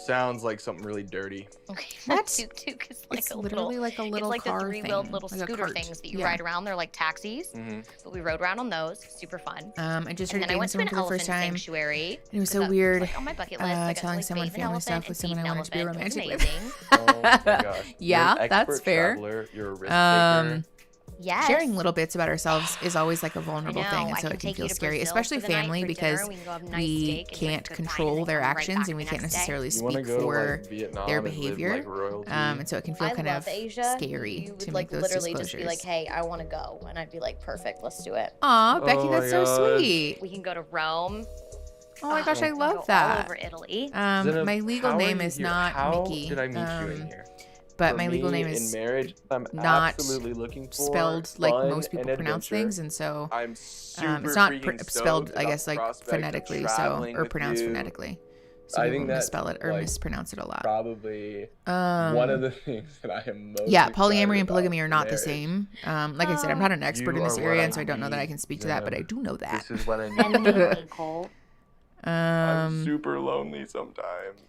Sounds like something really dirty. Okay, What? tuk-tuk is like It's a literally little, like a little it's like car the three-wheeled thing, little like a scooter cart. things that you Yeah. ride around. They're like taxis, Mm-hmm. but we rode around on those. Super fun. I just And started then I dating went to someone an for the elephant first time. sanctuary. It was 'cause so that weird like on my bucket list. I got to telling like someone bathe an family elephant stuff with and feed someone I an wanted to be elephant. It was romantic with. amazing. Oh my gosh. Yeah, You're an that's expert fair. Traveler. You're a risk taker. Yes. Sharing little bits about ourselves is always like a vulnerable I know. thing, and I so can it can take you feel to scary, Brazil especially for the night family, for because dinner. We can go have nice we steak and drink can't good wine control and their come right actions, back and we the can't next day. necessarily You wanna speak go to, for like, Vietnam their and live behavior. like royalty? And so it can feel I kind love of Asia. scary You to would make like those literally disclosures. just be like, "Hey, I want to go," and I'd be like, "Perfect, let's do it." Aw, Becky, Oh my that's so gosh. sweet. We can go to Rome. Oh my gosh, I we can go love all that. over Italy. Zenab, My legal how are name you is here? not How Mickey. did I meet you in here? But For my legal me, name is in marriage, I'm not absolutely looking for spelled like fun most people and pronounce adventure. things, and so I'm super it's not freaking spelled, stoked I about guess, the like prospect of phonetically, so traveling or with pronounced you. phonetically. So I people think that, misspell it or like, mispronounce it a lot. Probably one of the things that I am most Yeah, excited polyamory and polygamy about are in not the marriage. same. Like I said, I'm not an expert You in this are what area, I and so I don't know that I need, can speak to that, but I Zenab. do know that. This is what I And need. me, Cole. I'm super lonely sometimes.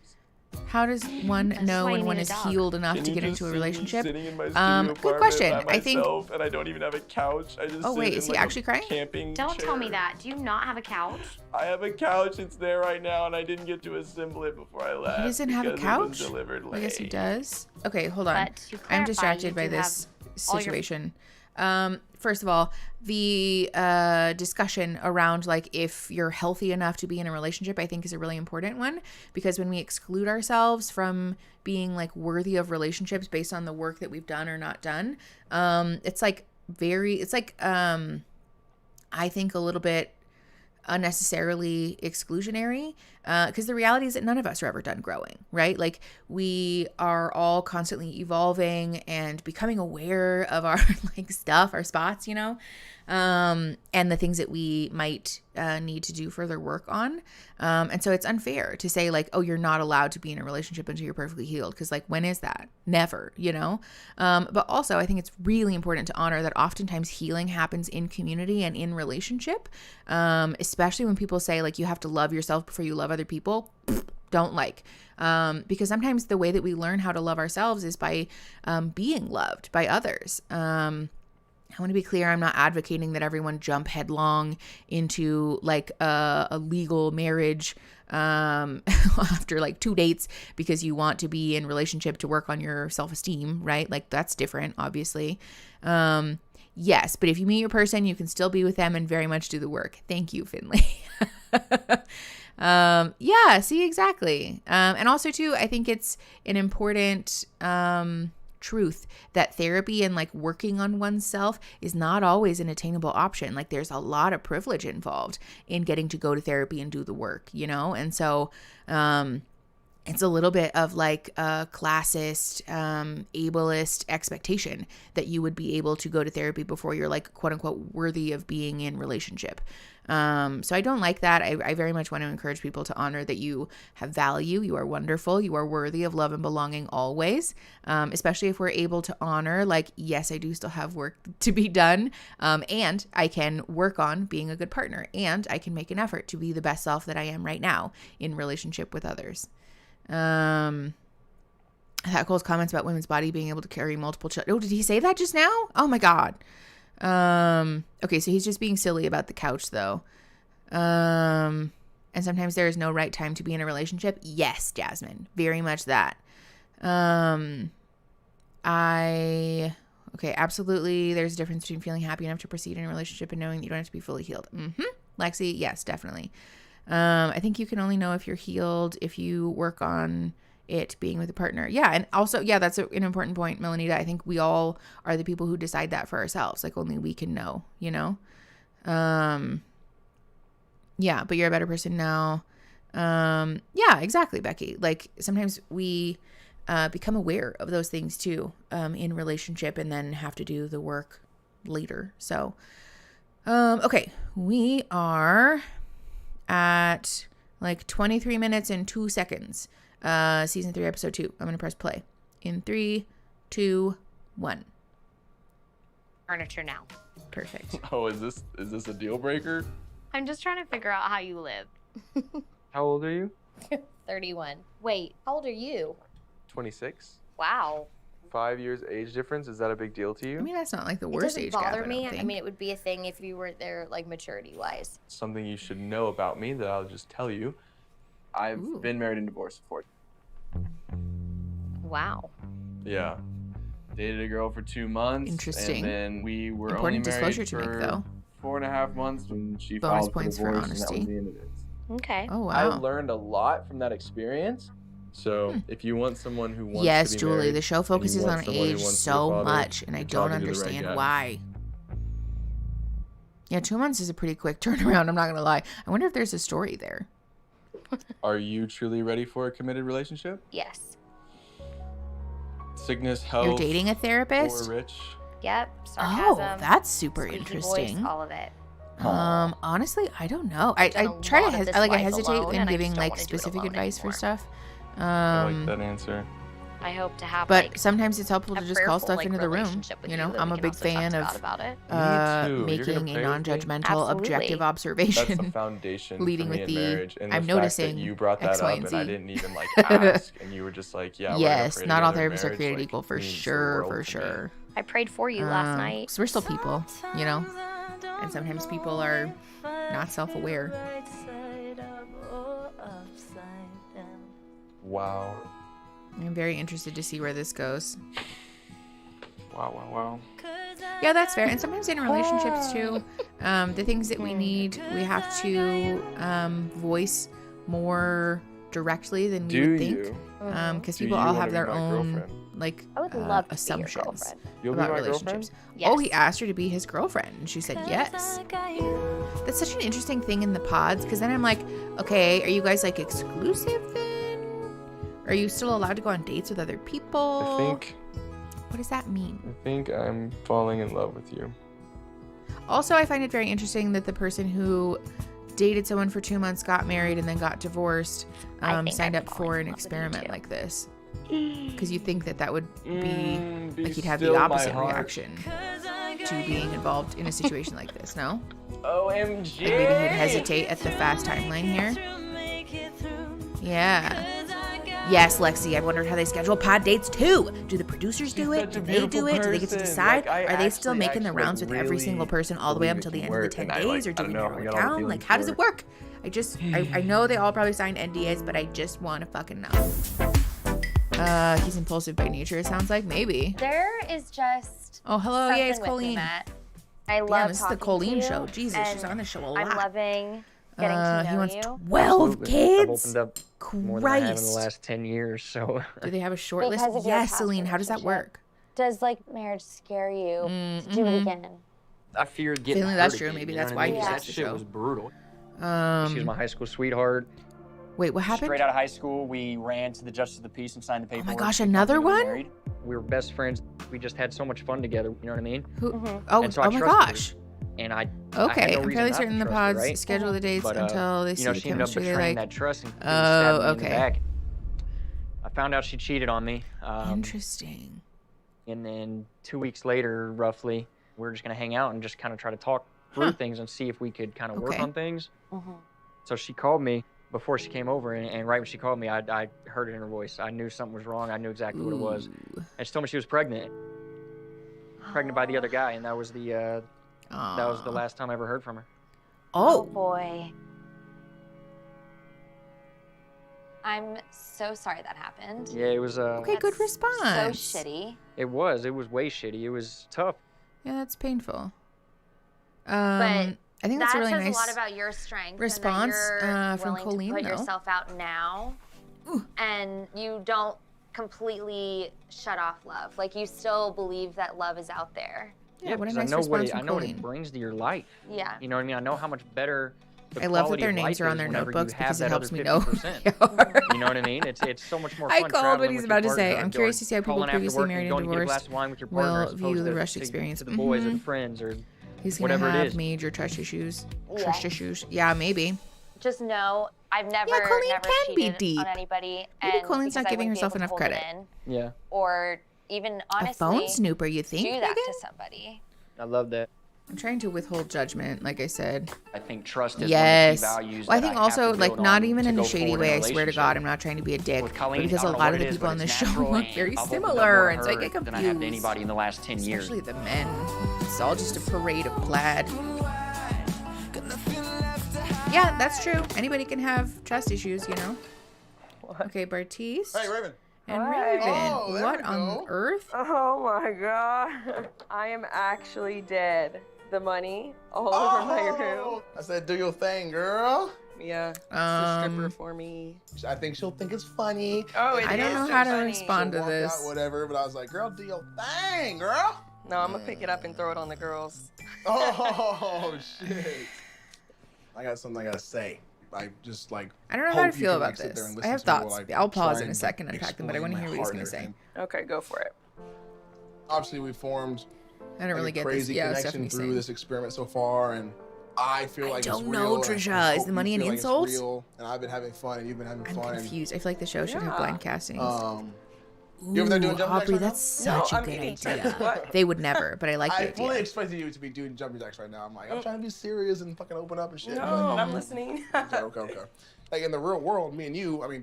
How does one know why when you one need is a dog. healed enough Can to you get just into a see me relationship? sitting in my studio Good apartment question. by I think. myself, and I don't even have a couch. I just Oh sit wait, in is he like a actually crying? camping Don't tell me chair. that. Do you not have a couch? I have a couch. It's there right now, and I didn't get to assemble it before I left. He doesn't have a because it couch? was delivered I guess he late. does. Okay, hold on. But to I'm clarify, distracted you by do this all your- situation. First of all, the discussion around like if you're healthy enough to be in a relationship, I think is a really important one, because when we exclude ourselves from being like worthy of relationships based on the work that we've done or not done, it's like I think a little bit unnecessarily exclusionary, because the reality is that none of us are ever done growing, right? Like we are all constantly evolving and becoming aware of our like stuff, our spots, you know, and the things that we might need to do further work on. And so it's unfair to say like, oh, you're not allowed to be in a relationship until you're perfectly healed. Because like, when is that? Never, you know? But also I think it's really important to honor that oftentimes healing happens in community and in relationship, especially when people say like, you have to love yourself before you love other people. Don't like, because sometimes the way that we learn how to love ourselves is by being loved by others. I want to be clear, I'm not advocating that everyone jump headlong into like a legal marriage after like 2 dates because you want to be in relationship to work on your self-esteem, right? Like that's different, obviously. Yes, but if you meet your person, you can still be with them and very much do the work. Thank you, Finley. Yeah, see, exactly. And also too, I think it's an important truth that therapy and like working on oneself is not always an attainable option. Like there's a lot of privilege involved in getting to go to therapy and do the work, you know? And so it's a little bit of like a classist, ableist expectation that you would be able to go to therapy before you're like, quote unquote, worthy of being in relationship. So I don't like that. I very much want to encourage people to honor that you have value. You are wonderful. You are worthy of love and belonging always. Especially if we're able to honor, like, yes, I do still have work to be done. And I can work on being a good partner, and I can make an effort to be the best self that I am right now in relationship with others. That Cole's comments about women's body being able to carry multiple children. Oh, did he say that just now? Oh my God. Okay, so he's just being silly about the couch though. And sometimes there is no right time to be in a relationship. Yes, Jasmine, very much that. Okay, absolutely. There's a difference between feeling happy enough to proceed in a relationship and knowing that you don't have to be fully healed. Lexi, yes, definitely. I think you can only know if you're healed if you work on it being with a partner. Yeah. And also, yeah, that's an important point, Melanita. I think we all are the people who decide that for ourselves. Like only we can know, you know? Yeah, but you're a better person now. Yeah, exactly, Becky. Like sometimes we become aware of those things too in relationship and then have to do the work later. So, okay, we are at like 23 minutes and 2 seconds. Season 3, episode 2. I'm going to press play in 3, 2, 1. Furniture now. Perfect. Oh, is this a deal breaker? I'm just trying to figure out how you live. How old are you? 31. Wait, how old are you? 26. Wow. 5 years age difference. Is that a big deal to you? I mean, that's not like the worst age gap. It doesn't bother me. I mean, it would be a thing if you weren't there, like maturity-wise. Something you should know about me that I'll just tell you. I've been married and divorced before. Wow. Yeah. Dated a girl for 2 months. Interesting. And then we were important only married disclosure to for make, though. 4.5 months when she Bonus filed points for divorce, for honesty. and that was the end of it. Okay. Oh, I wow. learned a lot from that experience. So if you want someone who wants Yes, to be Julie, married, the show focuses on age so father, much, and I don't understand why. Yeah, 2 months is a pretty quick turnaround, I'm not going to lie. I wonder if there's a story there. Are you truly ready for a committed relationship? Yes. Sickness, health, You're dating a therapist? or rich? Yep. Sarcasm. Oh, that's super squeaky interesting. Voice, all of it. Honestly, I don't know. I try to I hesitate in giving like specific advice for stuff. I like that answer. I hope to have. But like, sometimes it's helpful to just call stuff into the room. You know, I'm a big fan of making a non-judgmental, objective observation. That's the foundation. Leading for me with in the marriage. And I'm the fact noticing that you brought that X, Y, up, and and I Z. didn't even like ask, and you were just like, "Yeah, yes, we're not all together in therapists are marriage, created like, equal, for means the sure, world for to sure. me. I prayed for you last night. 'Cause we're still people, you know, and sometimes people are not self-aware. Wow. I'm very interested to see where this goes. Wow. Yeah, that's fair. And sometimes in relationships too, the things that we need, we have to voice more directly than we would think. Because people all have their own like I would love to assumptions be your girlfriend. You'll about be my relationships. girlfriend? Yes. Oh, he asked her to be his girlfriend, and she said yes. That's such an interesting thing in the pods, because then I'm like, okay, are you guys like exclusive then? Are you still allowed to go on dates with other people? What does that mean? I think I'm falling in love with you. Also, I find it very interesting that the person who dated someone for 2 months, got married, and then got divorced, signed up for an experiment like this. Because you think that would be like you'd have the opposite reaction to being involved in a situation like this, no? OMG! Like maybe he'd hesitate at the fast timeline here. Yeah. Yes, Lexi, I've wondered how they schedule pod dates too. Do the producers do it? Do they do it? Do they get to decide? Are they still making the rounds with every single person all the way up until the end of the 10 days? Or do we narrow it down? Like, how does it work? I know they all probably signed NDAs, but I just want to fucking know. He's impulsive by nature, it sounds like. Maybe. There is just. Oh, hello. Yeah, it's Colleen. I love Damn, this is the talking Colleen to you, show. Jesus, she's on the show a lot. I'm loving getting to know he wants you. 12 kids. I've opened up more than I have in the last 10 years, so. Do they have a short list? Because of your Yes, past Celine. How does that work? Does like marriage scare you to do it again? I feared getting Feeling hurt that's true. again, Maybe you know that's what why I he mean? watched That the shit show. was brutal. She was my high school sweetheart. Wait, what happened? Straight out of high school, we ran to the Justice of the Peace and signed the paperwork. Oh my gosh, another one? Married. We were best friends. We just had so much fun together. You know what I mean? Oh, so oh my gosh. Her. And I okay, no I'm fairly certain the pods her, right? schedule the dates until they see the she ended up chemistry they betraying like. that trust and stabbed me in the okay. back. I found out she cheated on me. Interesting. And then 2 weeks later, roughly, we were just gonna hang out and just kind of try to talk through things and see if we could kind of work on things. So she called me before she came over, and right when she called me, I heard it in her voice. I knew something was wrong. I knew exactly what it was. And she told me she was pregnant by the other guy, and that was the last time I ever heard from her. Oh boy. I'm so sorry that happened. Yeah, it was. Okay, good response. So shitty. It was way shitty. It was tough. Yeah, that's painful. But I think that's a really says nice a lot about your strength response and that from you're Colleen. willing to put yourself out now, and you don't completely shut off love. Like you still believe that love is out there. Yeah, what a because nice response from I know what Colleen. it brings to your life. Yeah. You know what I mean? I know how much better. I love that their names are on their notebooks because it helps me know who they are. You know what I mean? It's so much more fun. I called what he's about to say. Partner, I'm curious to see how people previously married and divorced will view the rush experience. To the boys or the friends or he's gonna have major trust issues. Trust issues. Yeah, maybe. Just know I've never, Colleen never can be cheated deep. on anybody. Maybe and Colleen's not because I giving wouldn't be herself able to enough hold credit. it in, Yeah. or even honestly, A phone snooper, you think? do that Megan? to somebody. I love that. I'm trying to withhold judgment, like I said. I think trust is yes. one of the key values Well, I that think I have also, to like, build not on even to in a go shady forward in way. a I swear to relationship. God, I'm not trying to be a dick. With Colleen, Because I a don't know lot what of the it is, people but on the it's show natural, look and very I've opened up more similar, to and so I her get than I have to confused. anybody in the last 10 years. Especially the men. It's all just a parade of plaid. Yeah, that's true. Anybody can have trust issues, you know. Okay, Bartiz. Hey, Raven. And Hi. Raven. Oh, there what we on go. earth? Oh my god. I am actually dead. The money all over my room. I said, do your thing, girl. Yeah, it's a stripper for me. I think she'll think it's funny. Oh, I don't know how to respond to She'll walk this. out, whatever, but I was like, girl, do your thing, girl. No, I'm gonna pick it up and throw it on the girls. Oh, shit. I got something I gotta say. I just like. I don't know how to hope you feel can, about like, sit there this. and I listen have to me while thoughts. I I'll pause try in a and second and unpack them, but I want to explain hear what he's my going to heart say. and Okay, go for it. Obviously, we formed I don't really a get this. crazy Yeah, connection Stephanie's through saying. this experiment so far, and I feel like don't it's know, real. and I Trisha. hope Is the you money an feel like it's insult? real, and I've been having fun, and you've been having I'm fun. confused. I feel like the show should have blind castings. You over there doing jumping jacks Aubrey, right now? that's such a good idea. They would never, but I like the I fully idea. expected you to be doing jumping jacks right now. I'm like, I'm trying to be serious and fucking open up and shit. No, but, I'm listening. okay. Like in the real world, me and you, I mean,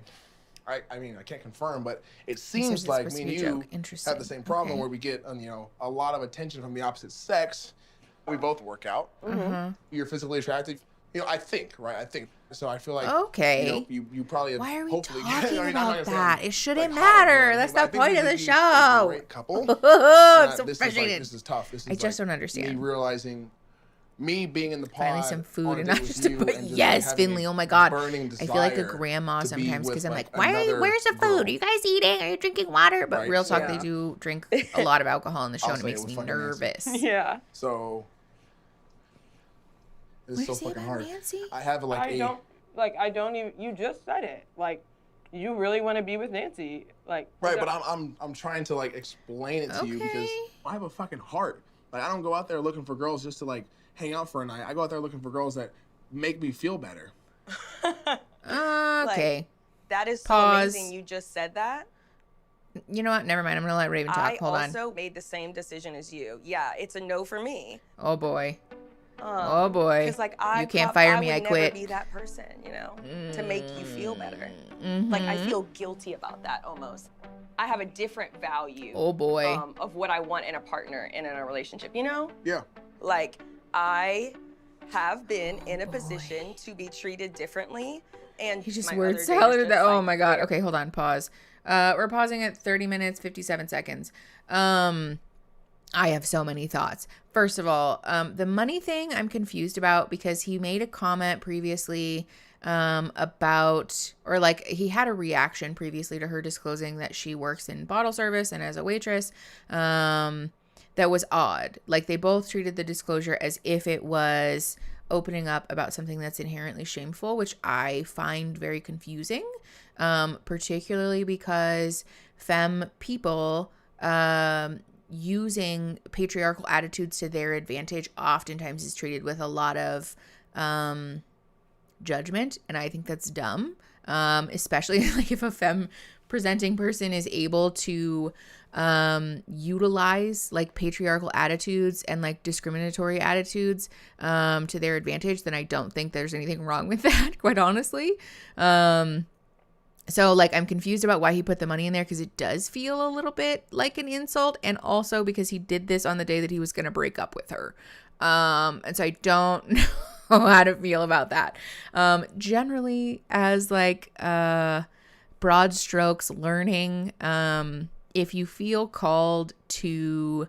I can't confirm, but it seems like me and you have the same problem where we get, a lot of attention from the opposite sex. We both work out. You're physically attractive. I think, right? I think. So I feel like you probably have. Why are we hopefully talking I'm not about gonna say that? I'm, It shouldn't like, hot or matter. anything, That's but I the think point we of the would be a show. great couple. I'm so This frustrated. is tough. This is I just like don't understand. Me realizing, me being in the pod. Finally, some food, on a and date I'm with just you like, and just, yes, like, having Finley. a Oh my God. burning I feel like a desire grandma to be sometimes with, because I'm like, like, another where's the girl. food? Are you guys eating? Are you drinking water? But Right, real talk, so- they do drink a lot of alcohol in the show, I'll and it say makes it me was fucking nervous. Yeah. So it's so fucking hard. Nancy? I have like I don't even. You just said it. Like, you really want to be with Nancy. Like. Right, but I'm trying to like explain it to you because I have a fucking heart. Like I don't go out there looking for girls just to like hang out for a night. I go out there looking for girls that make me feel better. Okay. That is so Pause. amazing. You just said that. You know what? Never mind. I'm gonna let Raven talk. Hold I on. also made the same decision as you. Yeah, it's a no for me. Oh boy. Oh boy. Because like you can't fire me. I would quit. never be that person, to make you feel better. Like I feel guilty about that almost. I have a different value. Oh boy. Of what I want in a partner and in a relationship. Yeah. Like I have been in a position to be treated differently, and He just my word other days salad just, that. Oh like, my God. Okay, hold on. Pause. We're pausing at 30 minutes 57 seconds. I have so many thoughts. First of all, the money thing I'm confused about because he made a comment previously about, or like he had a reaction previously to her disclosing that she works in bottle service and as a waitress, that that was odd. Like, they both treated the disclosure as if it was opening up about something that's inherently shameful, which I find very confusing, particularly because femme people using patriarchal attitudes to their advantage oftentimes is treated with a lot of judgment, and I think that's dumb, especially like if a femme presenting person is able to utilize like patriarchal attitudes and like discriminatory attitudes to their advantage, then I don't think there's anything wrong with that, quite honestly. So like, I'm confused about why he put the money in there, because it does feel a little bit like an insult, and also because he did this on the day that he was going to break up with her. And so I don't know how to feel about that. Generally, as like broad strokes learning, if you feel called to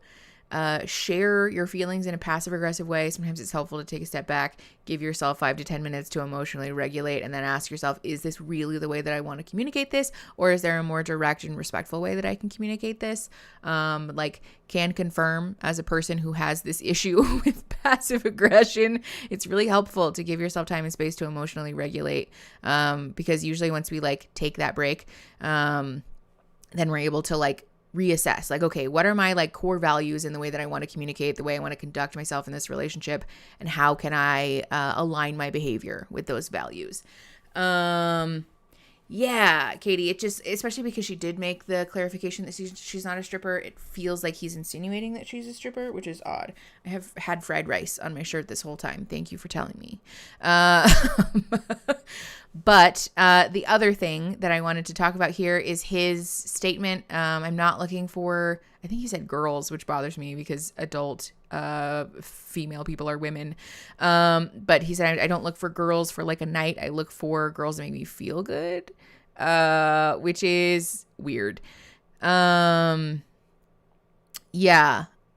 share your feelings in a passive aggressive way, sometimes it's helpful to take a step back, give yourself 5 to 10 minutes to emotionally regulate, and then ask yourself, is this really the way that I want to communicate this? Or is there a more direct and respectful way that I can communicate this? Like, can confirm, as a person who has this issue with passive aggression, it's really helpful to give yourself time and space to emotionally regulate. Because usually once we like take that break, then we're able to like reassess, like, okay, what are my like core values in the way that I want to communicate, the way I want to conduct myself in this relationship, and how can I align my behavior with those values? Yeah, Katie, it just, especially because she did make the clarification that she's not a stripper, it feels like he's insinuating that she's a stripper, which is odd. I have had fried rice on my shirt this whole time. Thank you for telling me. But the other thing that I wanted to talk about here is his statement. I'm not looking for, I think he said girls, which bothers me because adult female people are women. But he said, I don't look for girls for like a night. I look for girls that make me feel good, which is weird. Yeah.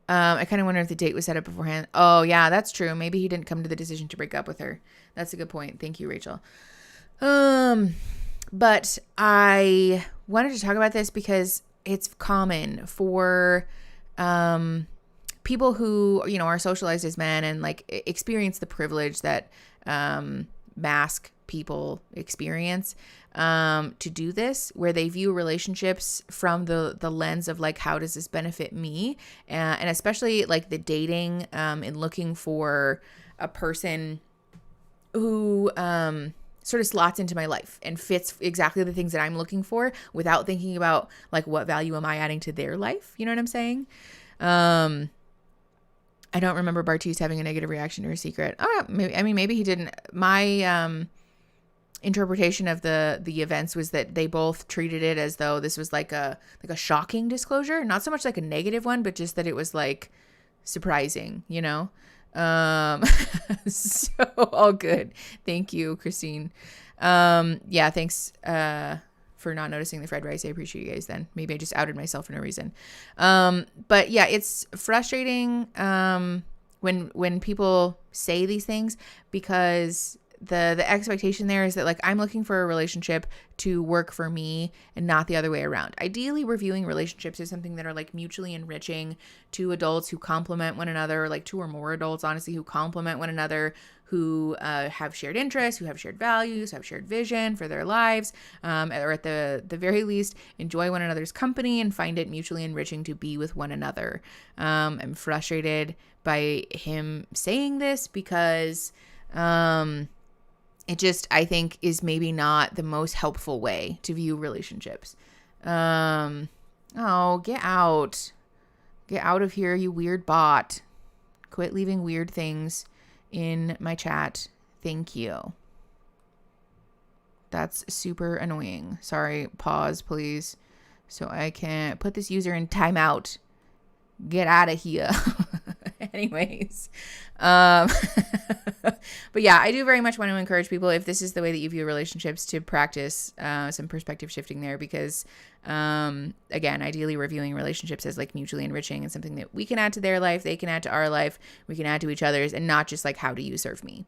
I kind of wonder if the date was set up beforehand. Oh yeah, that's true. Maybe he didn't come to the decision to break up with her. That's a good point. Thank you, Rachel. But I wanted to talk about this because it's common for, people who, you know, are socialized as men and like experience the privilege that, mask people experience, to do this, where they view relationships from the lens of like, how does this benefit me? And especially like the dating, and looking for a person who, sort of slots into my life and fits exactly the things that I'm looking for without thinking about like, what value am I adding to their life? You know what I'm saying? I don't remember Bartiz having a negative reaction to her secret. Oh, maybe he didn't. My interpretation of the events was that they both treated it as though this was like a shocking disclosure, not so much like a negative one, but just that it was like surprising, you know? So all good. Thank you, Christine. Yeah, thanks for not noticing the fried rice. I appreciate you guys then. Maybe I just outed myself for no reason. But yeah, it's frustrating when people say these things, because the expectation there is that like, I'm looking for a relationship to work for me and not the other way around. Ideally, we're viewing relationships as something that are like mutually enriching, two adults who complement one another, or like two or more adults, honestly, who complement one another, who have shared interests, who have shared values, who have shared vision for their lives, or at the very least, enjoy one another's company and find it mutually enriching to be with one another. I'm frustrated by him saying this because it just, I think, is maybe not the most helpful way to view relationships. Oh, get out. Get out of here, you weird bot. Quit leaving weird things in my chat. Thank you. That's super annoying. Sorry, pause, please. So I can put this user in timeout. Get out of here. Anyways. But yeah, I do very much want to encourage people, if this is the way that you view relationships, to practice some perspective shifting there, because again, ideally we're viewing relationships as like mutually enriching and something that we can add to their life, they can add to our life, we can add to each other's, and not just like, how do you serve me?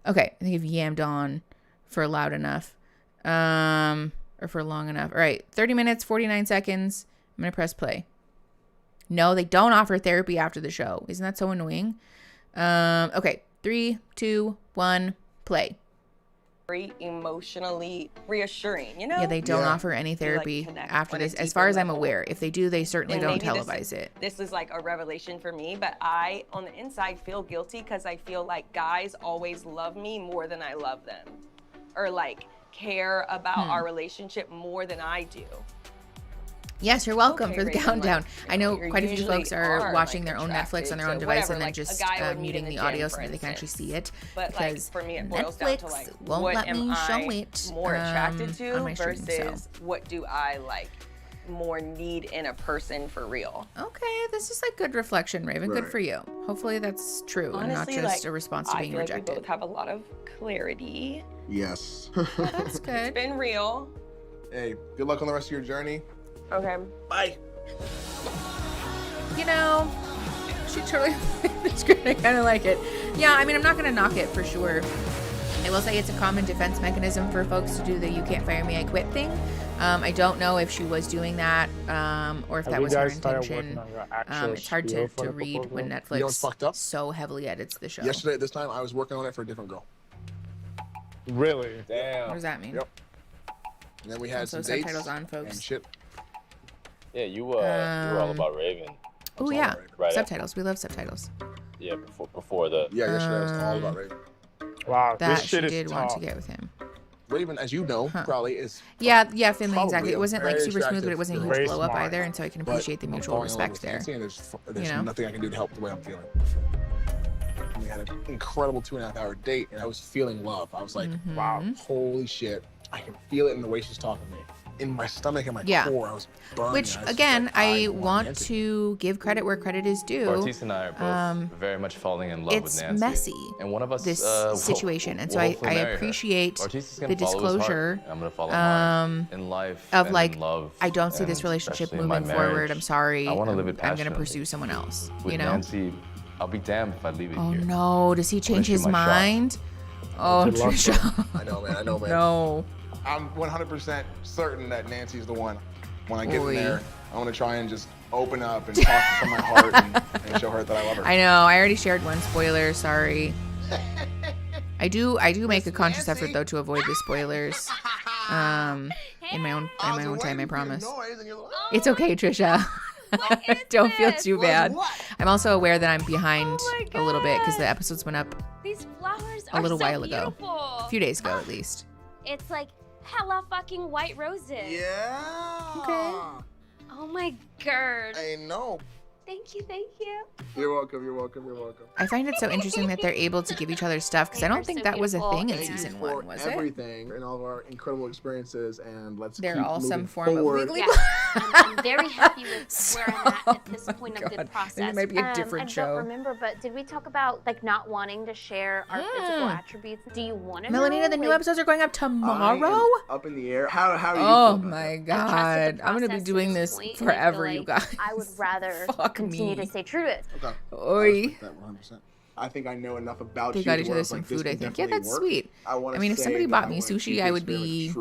Okay, I think I've yammed on for loud enough, or for long enough. All right, 30 minutes, 49 seconds. I'm gonna press play. No, they don't offer therapy after the show. Isn't that so annoying? Okay, 3, 2, 1, play. Very emotionally reassuring, you know? Yeah, they don't offer any therapy after this, as far as I'm aware. If they do, they certainly don't televise it. This is like a revelation for me, but I, on the inside, feel guilty because I feel like guys always love me more than I love them. Or like care about our relationship more than I do. Yes, you're welcome for the countdown. I know quite a few folks are watching their own Netflix on their own device and then just muting the audio so that they can actually see it. But because for me, it boils down to like, won't what let me am show I it more attracted to on my stream, versus what do I like more need in a person for real? Okay, this is like good reflection, Raven. Good for you. Hopefully that's true. Honestly, and not just a response to being rejected. Like we both have a lot of clarity. Yes. Well, that's good. It's been real. Hey, good luck on the rest of your journey. Okay. Bye. You know, she totally this good. I kind of like it. Yeah, I mean, I'm not going to knock it for sure. I will say it's a common defense mechanism for folks to do the "you can't fire me, I quit" thing. I don't know if she was doing that or if that was her intention. It's hard to read when Netflix so heavily edits the show. Yesterday at this time, I was working on it for a different girl. Really? Damn. What does that mean? Yep. And then we had some subtitles dates on, folks. And shit. Yeah, you were all about Raven. Oh yeah, right subtitles. We love subtitles. Yeah, before the. Yeah, yesterday was all about Raven. Wow, that this shit she did is want tough. to get with him. Raven, as you know, probably is. Yeah, Finley, exactly. It wasn't like super smooth, but it wasn't a huge Very blow up smart. either, and so I can appreciate the mutual respect there. There's You know? nothing I can do to help the way I'm feeling. We had an incredible 2.5-hour date, and I was feeling love. I was like, wow, holy shit. I can feel it in the way she's talking to me. In my stomach and my core, I was burning. Which, again, I want to give credit where credit is due. Ortiz and I are both very much falling in love with Nancy. It's messy, and one of us, this situation. And so I appreciate the disclosure I'm gonna follow mine in life of and like, in love, I don't see this relationship moving forward. I'm sorry. I want to live it I'm going to passionately. pursue someone else. With You know? Nancy, I'll be damned if I leave it here. Oh no, does he change his mind? Oh, Trisha. I know, man. No. I'm 100% certain that Nancy's the one. When I get in there, I want to try and just open up and talk from my heart and show her that I love her. I know. I already shared one spoiler. Sorry. I do make a conscious effort though to avoid the spoilers. In my own time, I promise. It's okay, Trisha. Don't feel too bad. I'm also aware that I'm behind a little bit because the episodes went up These flowers a little are so while ago. beautiful. A few days ago, at least. It's like hella fucking white roses. Yeah. Okay. Oh my god. I know. Thank you, thank you. You're welcome, you're welcome, you're welcome. I find it so interesting that they're able to give each other stuff because I don't think that was a thing in season 1, was it? Everything and all of our incredible experiences, and let's They're keep all some moving form forward. of legally. Yeah. I'm very happy with where I'm at this point of the process. It might be a different show. I don't remember, but did we talk about like not wanting to share our physical attributes? Do you want to know? Melanina, the new episodes are going up tomorrow? Up in the air. How are you? Oh my god. I'm going to be doing this forever, you guys. I would rather Fuck continue me. to stay true to it. Okay. Oi. That 100%. I think I know enough about They you. got each where other it's some like, this food, I can think. Yeah, definitely that's work. sweet. I mean, if somebody bought me sushi, I would be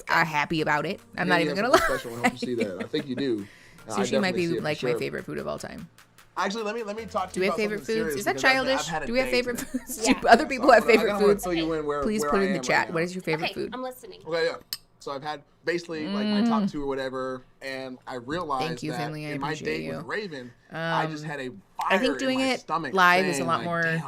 happy about it. I'm not even going to lie. Special. I hope you see that. I think you do. Sushi might be like my favorite food of all time. Actually, let me talk to Do you we about have favorite something foods? serious Is that because I've childish? had a Do we have date. favorite foods? Yeah. Do other people have favorite I wanna foods? fill you in Please where put I it in the am chat. right What now. is your favorite Okay, food? I'm listening. Okay, yeah. So I've had basically like my top 2 or whatever, and I realized Thank you, that Finley. I in my appreciate date you. with Raven, I just had a fire I think doing in my it stomach live is a saying, lot like, more damn,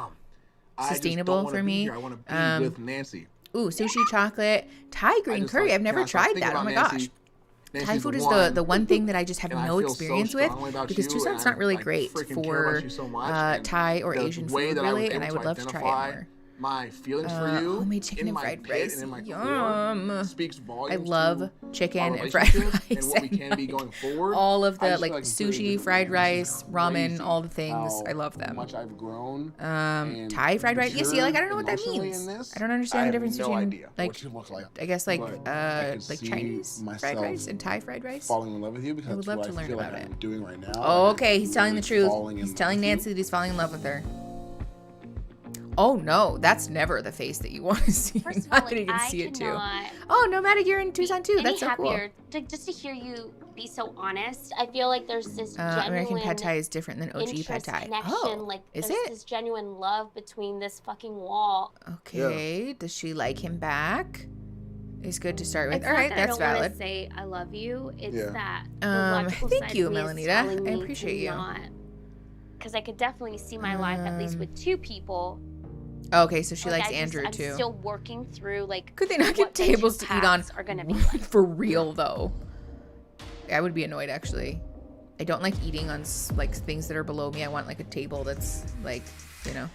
I just sustainable don't wanna for be me. here. I want to be with Nancy. Ooh, sushi chocolate, Thai green just, curry. like, I've never can't stop tried thinking that. Oh about my Nancy. gosh. Nancy's Thai food is one, the one thing that I just have and I no feel so experience with strongly about because you, Tucson's and not really I great freaking care about for you so much, and Thai or the Asian way food that I was really, and I able would to love to try it identify more. My feelings for you Homemade chicken in and my fried pit rice. and in my Yum. core speaks volumes. I love to chicken our and fried relationship rice and what we can be going forward. all of I the just like feel it's really sushi, good. fried It's rice, ramen, crazy all the things. I love how them. much I've grown. Thai fried rice. You see, like I don't know what that emotionally means. in this. I don't understand the difference no between idea like what you look like. I guess like But I could see Chinese fried myself rice and Thai fried rice. falling in love with you because I would that's love what to learn I feel about like it. I'm doing right now. Oh, I'm okay. He's telling the really truth. falling in He's love telling with you. Nancy that he's falling in love with her. Oh no, that's never the face that you want to see. First of Not all, that you like, can see I it too. cannot Oh, Nomadic, you're in Tucson too. any That's so cool. happier just to hear you be so honest. I feel like there's this genuine American Pad Thai is different than OG Pad Thai. Connection. Like, is there's it? this genuine love between this fucking wall. Okay. Yeah. Does she like him back? It's good to start with. It's all right, that's valid. I don't want to say I love you. It's that. Thank you, Melanita. I appreciate you. Because I could definitely see my life at least with 2 people. Okay, so she likes Andrew too. I'm still working through like. Could they not get tables to eat on? Are gonna be like. For real though. I would be annoyed actually. I don't like eating on like things that are below me. I want like a table that's like, you know.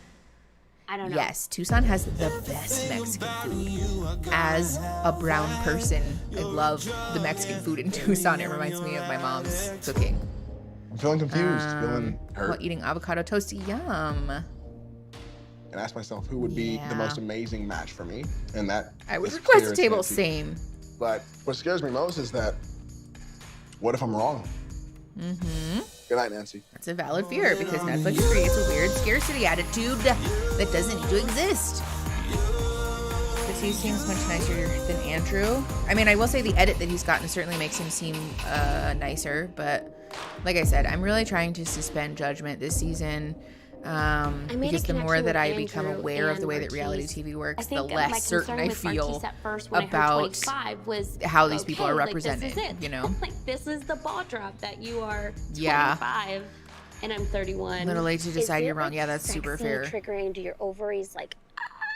I don't know. Yes, Tucson has the best Mexican food. As a brown person, I love the Mexican food in Tucson. It reminds me of my mom's cooking. I'm feeling confused, feeling hurt. While eating avocado toast, yum. And ask myself who would be the most amazing match for me, and that I would request a table. Same. But what scares me most is that, what if I'm wrong? Mm-hmm. Good night, Nancy. That's a valid fear because Netflix creates a weird scarcity attitude that doesn't need to exist. Because he seems much nicer than Andrew. I mean, I will say the edit that he's gotten certainly makes him seem nicer, but like I said, I'm really trying to suspend judgment this season. Because the more that I become aware of the way that reality TV works, the less certain I feel about how these people are represented, like, you know? Like, this is the ball drop that you are 25 and I'm 31. A little late to decide you're wrong. Yeah, that's super fair. Triggering to your ovaries, like,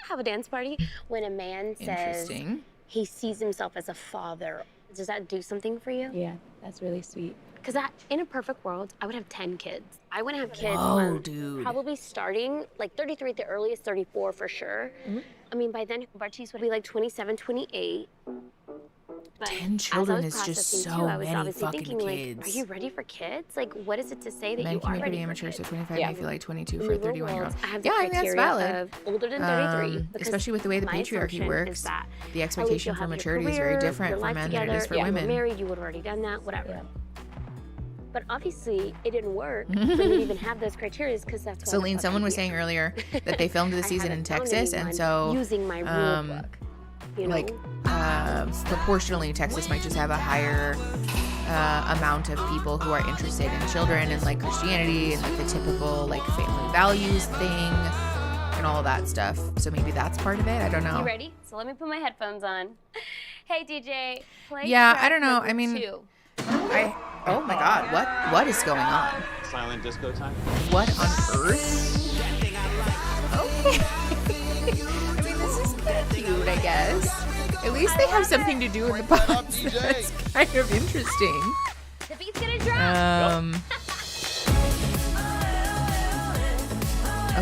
have a dance party. When a man says he sees himself as a father, does that do something for you? Yeah, that's really sweet. Because in a perfect world, I would have 10 kids. I wouldn't have kids probably starting like 33 at the earliest, 34 for sure. Mm-hmm. I mean, by then, Bartiz would be like 27, 28. But 10 children is just so many fucking thinking, kids. Like, are you ready for kids? Like, what is it to say that you are ready for amateur, so 25 may feel like 22 for a 31-year-old. Yeah, I think that's valid. Older than 33. Especially with the way the patriarchy works. The expectation for maturity is very different for men than it is for women. You're married, you would have already done that, whatever. Yeah. But obviously, it didn't work for me to even have those criteria because that's what Celine, someone was saying earlier that they filmed the season in Texas, and so using my rule book, you know? like proportionally, Texas might just have a higher amount of people who are interested in children and like Christianity and like the typical like family values thing and all that stuff. So maybe that's part of it. I don't know. You ready? So let me put my headphones on. Hey DJ, play. Yeah, I don't know. I mean, oh my God, what is going on? Silent disco time. What on earth? Okay. I mean, this is kind of cute, I guess. At least they have something to do in the pods. That's kind of interesting. The beat's gonna drop.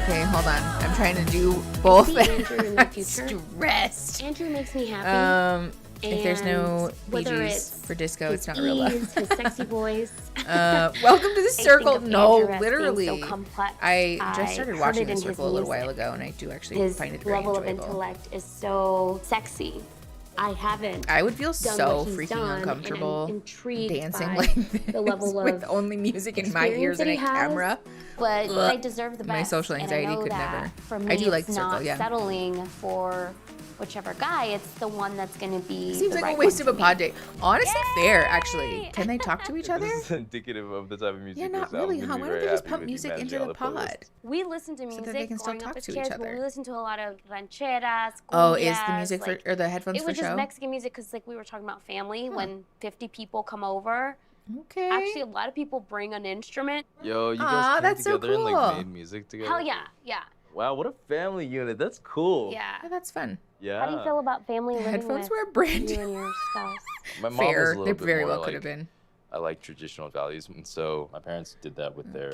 Okay, hold on. I'm trying to do both. Andrew in the future. Stressed. Andrew makes me happy. If there's no PGs for disco, it's not real love. His sexy voice. Welcome to the circle. No, literally. So complex. I just started watching the circle a little while ago, and I do actually find it very enjoyable. His level of intellect is so sexy. I haven't. I would feel so freaking uncomfortable dancing like this the level with only music in my ears and a camera. But I deserve the best. My social anxiety could never. For me, I do like the circle, yeah. Settling for whichever guy, it's the one that's going to be Seems like a waste of a pod date. Honestly, fair, actually. Can they talk to each other? This is indicative of the type of music. Yeah, not really, huh? Why don't they just pump music into the pod? We listen to music so that they can still growing talk up as to kids, each other. We listen to a lot of rancheras, cumbias, Oh, is the music for, or the headphones for show? It was just Mexican music because like we were talking about family when 50 people come over. Okay. Actually, a lot of people bring an instrument. Yo, you guys came together and like made music together? Hell yeah, yeah. Wow, what a family unit. That's cool. Yeah. That's fun. Yeah. How do you feel about family living headphones with were brand you and your spouse? My mom fair. was a little bit very more well like, could have been. I like traditional values, and so my parents did that with their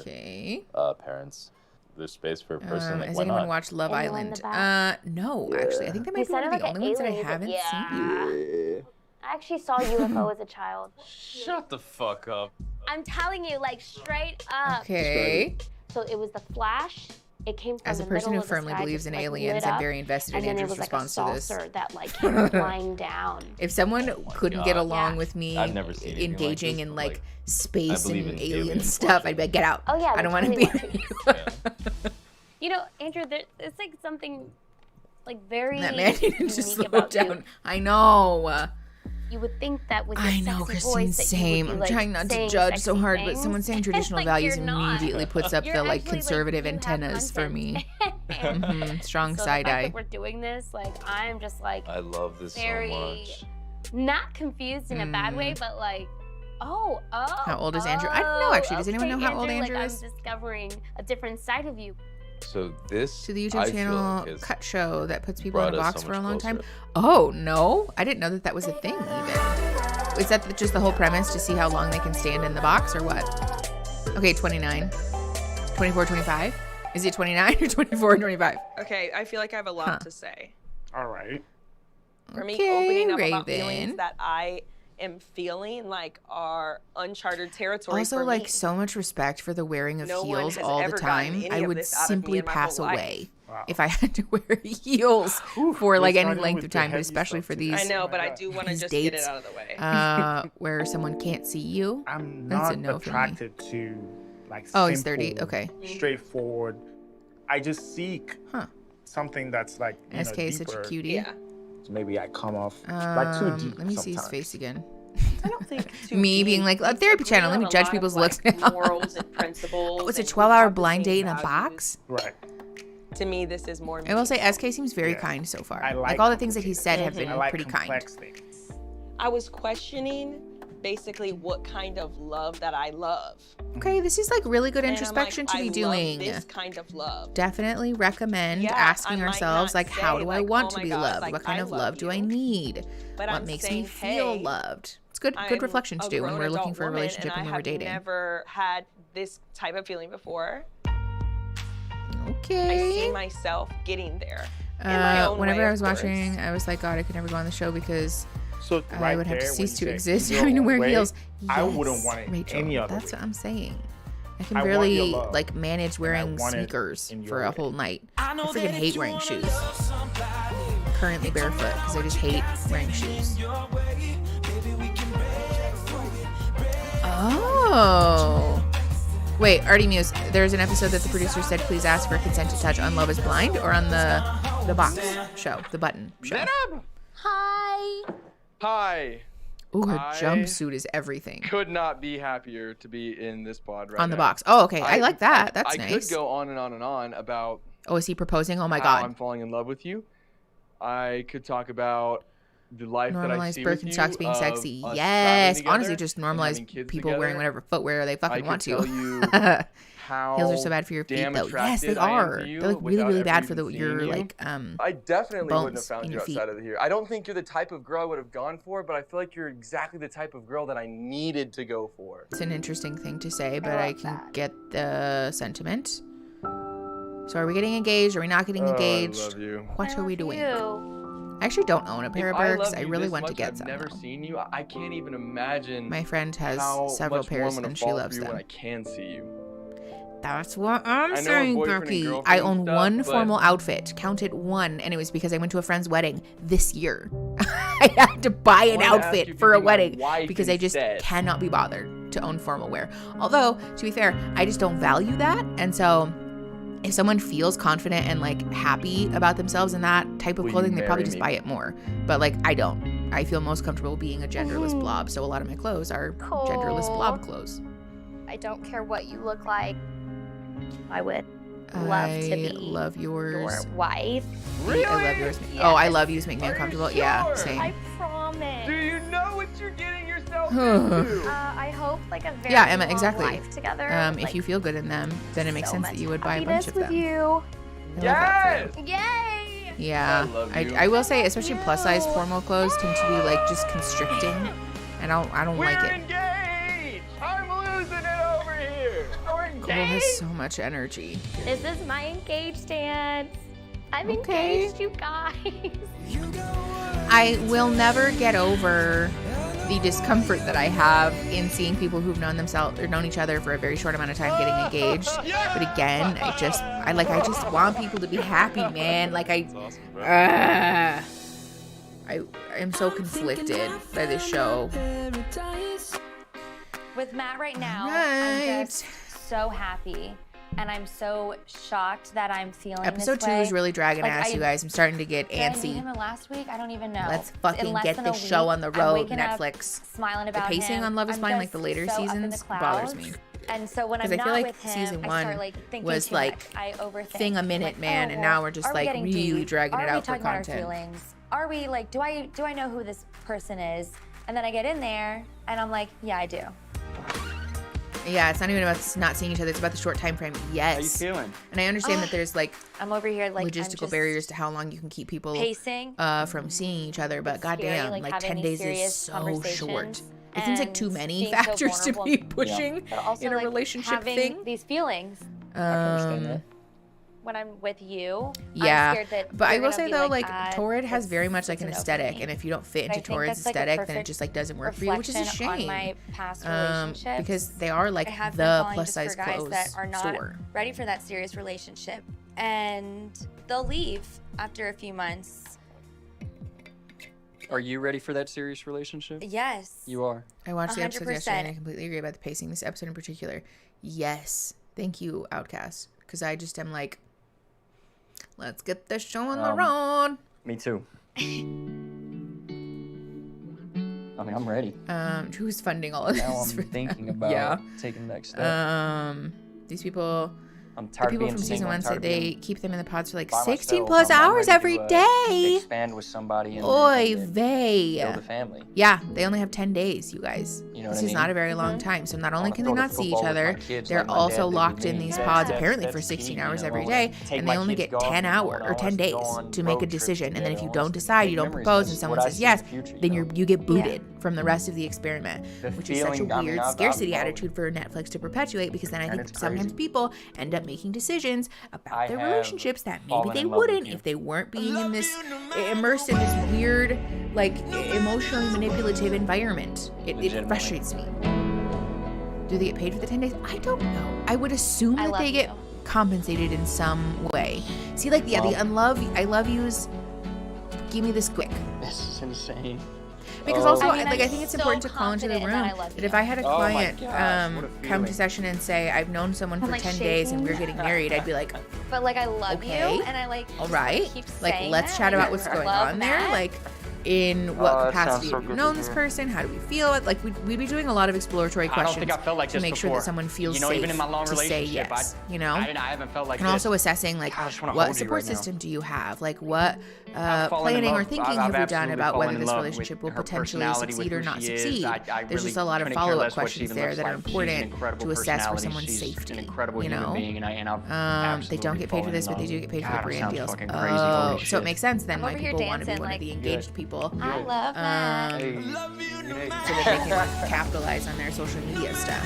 parents. There's space for a person. Like, has why anyone not? watched Love Island? No, actually. I think that might be one of the only ones that I haven't seen. I actually saw UFO as a child. Shut the fuck up. I'm telling you, like, straight up. Okay. So it was the flash. It came from as a person who firmly believes in aliens, I'm very invested in Andrew's response to this. That like came flying down. If someone couldn't get along with me I've never seen engaging like in like space and alien alien stuff, I'd be like, get out. Oh yeah, I don't want to be with you. You know, Andrew, it's like something like very that man needed to slow about down. You. I know. You would think that with your I know, sexy Christine, voice that same. you would I'm be, like, trying not to saying judge so sexy hard, things. but someone saying traditional Like, values you're not. immediately puts up You're the like actually, conservative you have antennas for me. content. Strong So side the fact eye. that we're doing this, like, I'm just like I love this very so much. not confused in a bad way, but like, oh. How old is Andrew? I don't know, actually. Does anyone know how old Andrew like, is? I'm discovering a different side of you. So this To the I YouTube feel channel like, Cut Show that puts people in a brought us box so for a much long time. closer. Oh, no. I didn't know that that was a thing even. Is that just the whole premise to see how long they can stand in the box or what? Okay, 29. 24, 25? Is it 29 or 24 and 25? Okay, I feel like I have a lot to say. All right. For me, Okay, opening up about Raven. feelings that I am feeling like are uncharted territory Also, for like, me. so much respect for the wearing of No one heels has all the ever gotten time. any I of would this out of me simply in my pass whole life. away if I had to wear heels for like any starting length with of the time, but heavy especially stuff for today. these. I know, but I do want to these just get it dates, out of the way. Where someone can't see you. I'm That's not a no for me. attracted to like Oh, he's 30. simple, Okay. straightforward. I just seek something that's like SK is such a deeper. cutie. Yeah. So maybe I come off like too deep. Let me see his sometimes. face again. I don't think Me being like a therapy channel. Let me judge people's looks now. Morals and principles. Oh, it's a and 12-hour the blind same date in a values. box. Right. To me, this is more. I will say SK seems very kind so far. Like all the things that he said have been I like pretty kind. complex things. I was questioning basically what kind of love that I love. Okay, this is like really good And I'm introspection like, to be I doing. love this kind of love. Definitely recommend Yeah, asking I might ourselves, not like, how say, do I like, want oh to my be God, loved? like, What kind I of love love do I you. need? But What I'm makes me saying, feel hey, loved? It's good I'm reflection to a do when grown we're looking adult for a woman, relationship and and when I we're dating. have never had this type of feeling before. Okay. I see myself getting there. In my own Whenever way, I of was course. watching, I was like, God, I could never go on the show because So I right would have to there, cease to when you exist say having to your wear way, heels. I Yes, wouldn't want it Rachel, any other that's way. what I'm saying. I can I want your barely love, like manage wearing want it sneakers in your for a way. whole night. I freaking hate wearing shoes. Currently barefoot because I just hate wearing shoes. Oh. Wait, Artie Muse, there's an episode that the producer said please ask for consent to touch on Love is Blind or on the box show, the button show. Hi. Hi. Ooh, her I jumpsuit is everything. Could not be happier to be in this pod right On the now. box. Oh, okay. I like that. That's I nice. could go on and on and on about Oh, is he proposing? Oh my how God. I'm falling in love with you. I could talk about the life that I Normalize see with you Birkenstocks being of sexy. us Yes. traveling Honestly, together just and having normalize kids people wearing together. whatever footwear they I fucking could want tell to. you how Heels are so bad for your feet, damn though. Yes, they attracted I am are. to you They're like really, without really ever bad for even your seeing you. like I definitely wouldn't have bones found in you your feet. outside of here. I don't think you're the type of girl I would have gone for, but I feel like you're exactly the type of girl that I needed to go for. It's an interesting thing to say, but I can get the sentiment. So are we getting engaged? Are we not getting engaged? I love you. What are we doing? I actually don't own a pair of Birks. I really want to get some. I've never seen you. I can't even imagine. My friend has how several much more pairs I'm gonna and she fall loves for you them. when I can see you. That's what I'm I know saying, boyfriend and Brookie. girlfriend I and own stuff, one but- formal outfit. Counted one, and it was because I went to a friend's wedding this year. I had to buy an wanted to ask you outfit if for you'd a be my wedding wife because I just instead. cannot be bothered to own formal wear. Although, to be fair, I just don't value that, and so if someone feels confident and like happy about themselves in that type of Will you clothing, they probably marry just me? buy it more. But like I don't. I feel most comfortable being a genderless blob, so a lot of my clothes are genderless blob clothes. I don't care what you look like. I would love to be love yours. your wife. I love yours. Oh, I love yous make me uncomfortable. Yeah, sure? same. I promise. Do you know what you're getting yourself into? I hope like a very Yeah, Emma, long exactly. life together. If like, you feel good in them, then it makes so sense much that you would buy a bunch happiness of with them. you. I love that for you. Yay! Yeah, I love you. I will say, especially plus size formal clothes tend to be like just constricting, and I don't like We're it. engaged. I'm losing it over here. We're Cole has engaged. so much energy. This is my engaged dance. I'm Okay. engaged, you guys. I will never get over the discomfort that I have in seeing people who've known themselves or known each other for a very short amount of time getting engaged. But again, I just want people to be happy, man. Like I am so conflicted by this show. With Matt right now, Right. I'm just so happy and I'm so shocked that I'm feeling Episode this 2 way. is really dragging ass, you guys. I'm starting to get Did I antsy. meet him last week? I don't even know. Let's fucking get this show on the road, Netflix. Smiling about the pacing him. on Love is Blind, like the later so seasons, bothers me. And so when I'm I not feel like with him, season I 1 start like thinking was too like much. I overthink. thing a minute, like, man, and now we're just like really dragging it out for content. Are we talking about our feelings? Are we like, do I know who this person is? And then I get in there and I'm like, yeah, I do. Yeah, it's not even about not seeing each other. It's about the short time frame. Yes. How you feeling? And I understand that there's like I'm over here like logistical barriers to how long you can keep people pacing from seeing each other. But goddamn, like 10 days is so short. It seems like too many factors to be pushing in a relationship thing. These feelings. I can understand that. When I'm with you, yeah, I'm scared that but I will say though, like Torrid has very much like an aesthetic, and if you don't fit into Torrid's aesthetic, then it just like doesn't work for you, which is a shame. My past relationships, because they are like the plus size clothes that are not store. Ready for that serious relationship, and they'll leave after a few months. Are you ready for that serious relationship? Yes. You are. I watched the episodes yesterday, and I completely agree about the pacing. This episode in particular, yes, thank you, Outcast, because I just am like, let's get this show on the road. Me too. I mean, I'm ready. Who's funding all of this? Now I'm thinking about taking the next step. These people. I'm tired the people of being from season single. 1 said they keep them in the pods for like by 16 myself. plus I'm hours ready every to, day. Expand with somebody and Oy and vey. build a family. Yeah, they only have 10 days, you guys. You know this what I is mean? not a very long time. So not only can they not see each other, kids, they're like my also dad did locked with in me. these That's- pods that's- apparently that's for key, 16 you hours know, every when day, take and my they only kids get 10 golfing, hours when I or 10 want us to days go on to make a road trips decision. And then if you together, don't let's decide, make you don't memories. propose, and That's someone what I says see in yes, the future, then you know? you get booted from the rest of the experiment, which is such a feeling, I mean, weird I've scarcity followed. attitude for Netflix to perpetuate, because then I And think it's sometimes crazy. people end up making decisions about their have relationships that maybe fallen they in love with wouldn't you. if they weren't being in this immersed in this weird, like emotionally manipulative environment. It frustrates me. Do they get paid for the 10 days? I don't know. I would assume that they get compensated in some way. See, like, yeah, the I love yous, give me this quick. This is insane. Because also, I think it's important to call into the room that if I had a Oh my client gosh, what a come to feeling. session and say, I've known someone for like 10 days and shaking. we're getting married, I'd be like, But like I love Okay. you, and I like all right, keep like, saying let's that. chat I about what's going love on there. that. Like, in what that sounds capacity so have you good known to this hear. person? How do we feel? Like, we'd be doing a lot of exploratory I don't questions think I felt like to this make sure before. that someone feels You know, safe even in my long to say relationship, yes. I haven't felt like and this. also assessing like God, I just wanna what hold you support right now. system do you have, like what I've fallen in planning or love. thinking I've have we done absolutely about fallen whether in this love relationship with will her potentially personality, succeed with or who not she is. succeed. I There's really just a lot of couldn't care follow-up less what she questions even there looks that are like. She's an important incredible to assess for personality. someone's She's safety. an incredible You human know, being, and I've they absolutely don't get paid for fallen this, in but they love do get paid for God, the it brand sounds deals. fucking crazy. Oh, Holy so it shit. makes sense then I'm why over here people want to be dancing, one of like- the engaged people. I love that. Hey. So that they can capitalize on their social media stuff.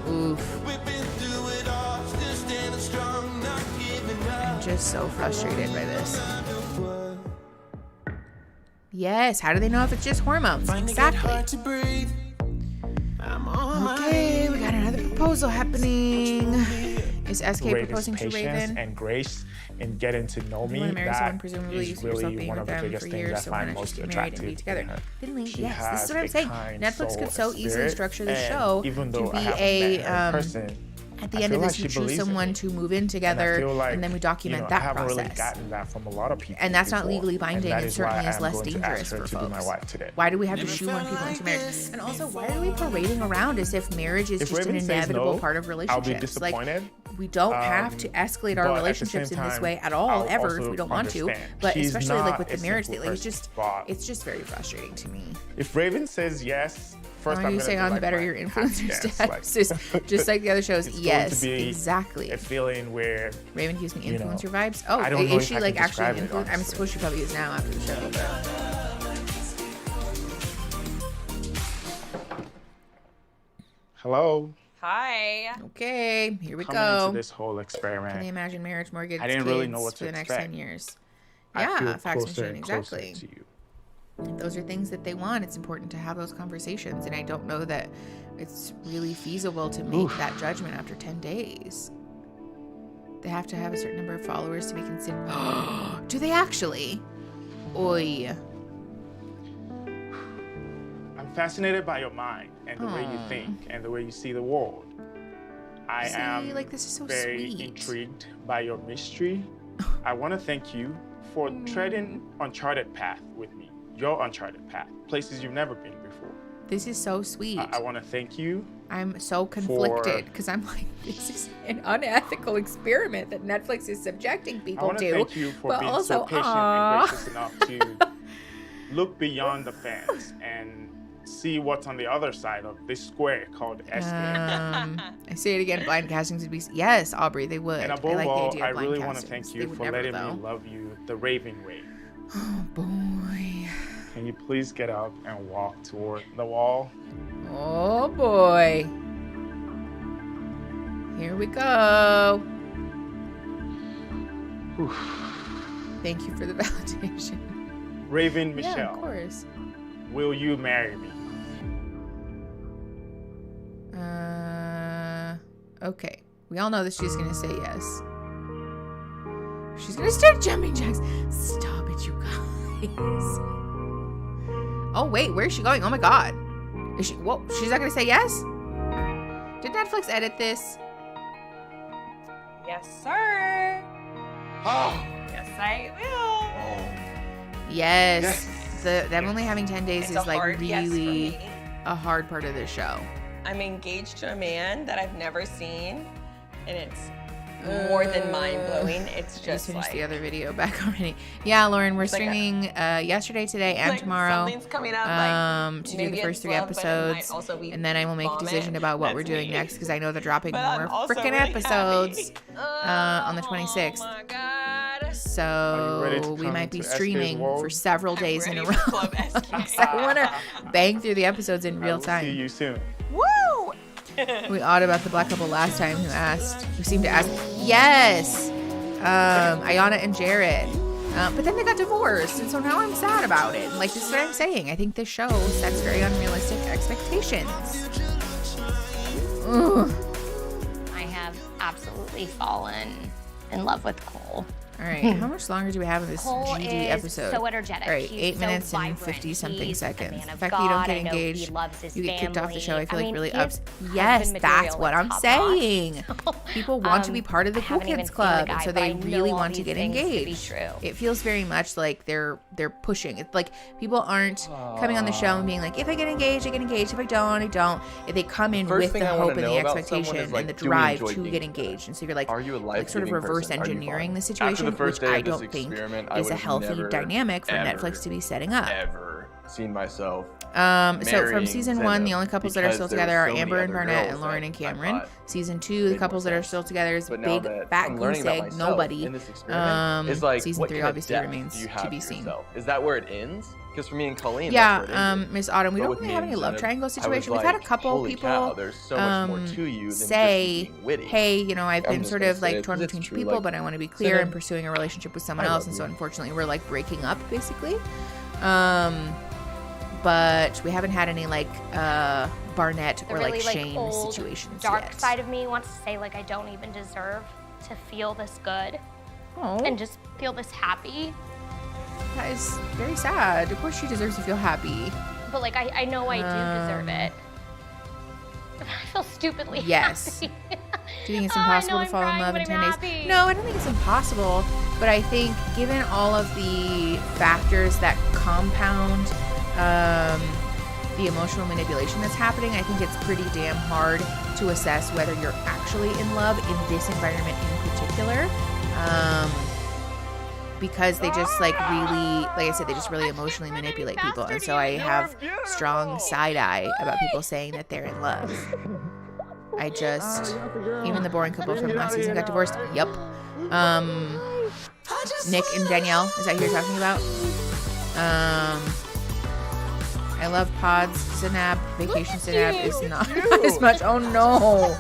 Oof. I'm just so frustrated by this. Yes, how do they know if it's just hormones? Exactly. Okay, we got another proposal happening. Is SK Raven's proposing to patience Raven? and grace in getting to know You me. want to marry someone, That presumably you is see yourself really being one with of the them biggest for things years, I so why find not most just get married and attractive be together? in her. Finley, She yes, this has is what I'm a saying. kind Netflix soul could so and easily spirit, structure the and show even to though be I haven't met her in person, at the I end of feel this, like you she choose believes in someone me. to move in And together, I feel like, and then we document I that haven't process. really gotten that from a lot of people. And that's not before. legally binding. And that It is why certainly is I'm less going to dangerous ask her for to be my folks. wife today. Why do we have to shoehorn people into marriage? And also, why are we parading around as if marriage is If just an Raven says inevitable no, part of I'll be relationships? Like, disappointed. we don't have to escalate our but at the relationships same in this time, way at all, I'll ever, if also we don't want to. understand. But She's especially like not with the a marriage simple thing, like it's person, just very frustrating to me. If Raven says yes, first Are I'm you gonna saying do on like better my your happy influencer dance, status? like- just like the other shows. It's going Yes, to be exactly. a feeling where Raven gives me you know, influencer vibes. Oh, I don't know is if she I like can actually an describe it, influencer? I'm honestly. supposed she probably is now after the show. But... hello. Hi. Okay, here we Coming go. into this whole experiment. Can they imagine marriage, mortgage, I didn't really know kids what to for the next expect. 10 years? I Yeah, feel fax closer machine, and closer exactly. to you. If those are things that they want, it's important to have those conversations. And I don't know that it's really feasible to make that judgment after 10 days. They have to have a certain number of followers to be considered. Do they actually? Oy. I'm fascinated by your mind and the way you think and the way you see the world. I am like, this is so very sweet. Intrigued by your mystery. I want to thank you for treading uncharted path with me. Your uncharted path, places you've never been before. This is so sweet. I want to thank you. I'm so conflicted because I'm like, this is an unethical experiment that Netflix is subjecting people to. I want to thank you for being so patient and gracious enough to look beyond the fence and see what's on the other side of this square called SK. I say it again, blind castings would be... Yes, Aubrey, they would. And above I like all, the idea of I blind really want to castings. thank you for letting me love you the Raven way. Oh, boy. Can you please get up and walk toward the wall? Oh, boy. Here we go. Whew. Thank you for the validation. Raven Michelle. Yeah, of course. Will you marry me? Okay. We all know that she's gonna say yes. She's gonna start jumping jacks. Stop it, you guys. Oh, wait, where is she going? Oh my God. Is she, whoa, she's not gonna say yes? Did Netflix edit this? Yes, sir. Oh. Yes, I will. Yes. Them only having 10 days It's is like hard yes for really me. a hard part of the show. I'm engaged to a man that I've never seen, and it's more than mind-blowing. It's just finished like... the other video back already. Yeah, Lauren, we're streaming yesterday, today, and tomorrow something's coming up, to do the first 3 episodes. And then I will make a decision about what we're doing next, because I know they're dropping more freaking episodes on the 26th. Oh my God. So we might be streaming for several days in a row. I want to bang through the episodes in real time. See you soon. Woo! We ought about the black couple last time who seemed to ask. Yes! Ayana and Jared. But then they got divorced, and so now I'm sad about it. Like, this is what I'm saying. I think this show sets very unrealistic expectations. Ugh. I have absolutely fallen in love with Cole. All right, how much longer do we have in this Cole GD is episode? so energetic. All right, He's 8 so minutes and vibrant. 50-something He's seconds. a man The of fact that you don't God. get I know engaged, he loves his you get kicked off the show. I feel like really his ups. Yes, that's what I'm saying. People want to be part of the Cool Kids Club, and so they really want to get engaged. It feels very much like they're pushing. It's like people aren't coming on the show and being like, if I get engaged, I get engaged. If I don't, I don't. If they come in with the hope and the expectation and the drive to get engaged, and so you're like sort of reverse engineering the situation, which I don't think is a healthy dynamic for Netflix to be setting up. Ever seen myself. So from season 1, the only couples that are still together are Amber and Barnett and Lauren and Cameron. Season 2, the couples that are still together is Big Fat Goose Egg, nobody. Season 3 obviously remains to be seen. Is that where it ends? Because for me and Colleen, Miss Autumn, we don't really have any love triangle situation. We've had a couple people say, hey, you know, I've been sort of like torn between 2 people, but I want to be clear and pursuing a relationship with someone else, and so unfortunately we're like breaking up basically. But we haven't had any like Barnett or really, like Shane old, situations dark yet. side of me wants to say like I don't even deserve to feel this good and just feel this happy. That is very sad. Of course she deserves to feel happy. But like I know I do deserve it. I feel stupidly yes. happy. Do you think it's impossible to fall in love in 10 days? No, I don't think it's impossible. But I think given all of the factors that compound the emotional manipulation that's happening, I think it's pretty damn hard to assess whether you're actually in love in this environment in particular. Because they just like really, like I said, they just really emotionally manipulate people. And so I have strong side eye about people saying that they're in love. I just, even the boring couple from last season got divorced. Yep. Nick and Danielle, is that who you're talking about? I love Pods. Zanab, Vacation Zanab is not as much. Oh no.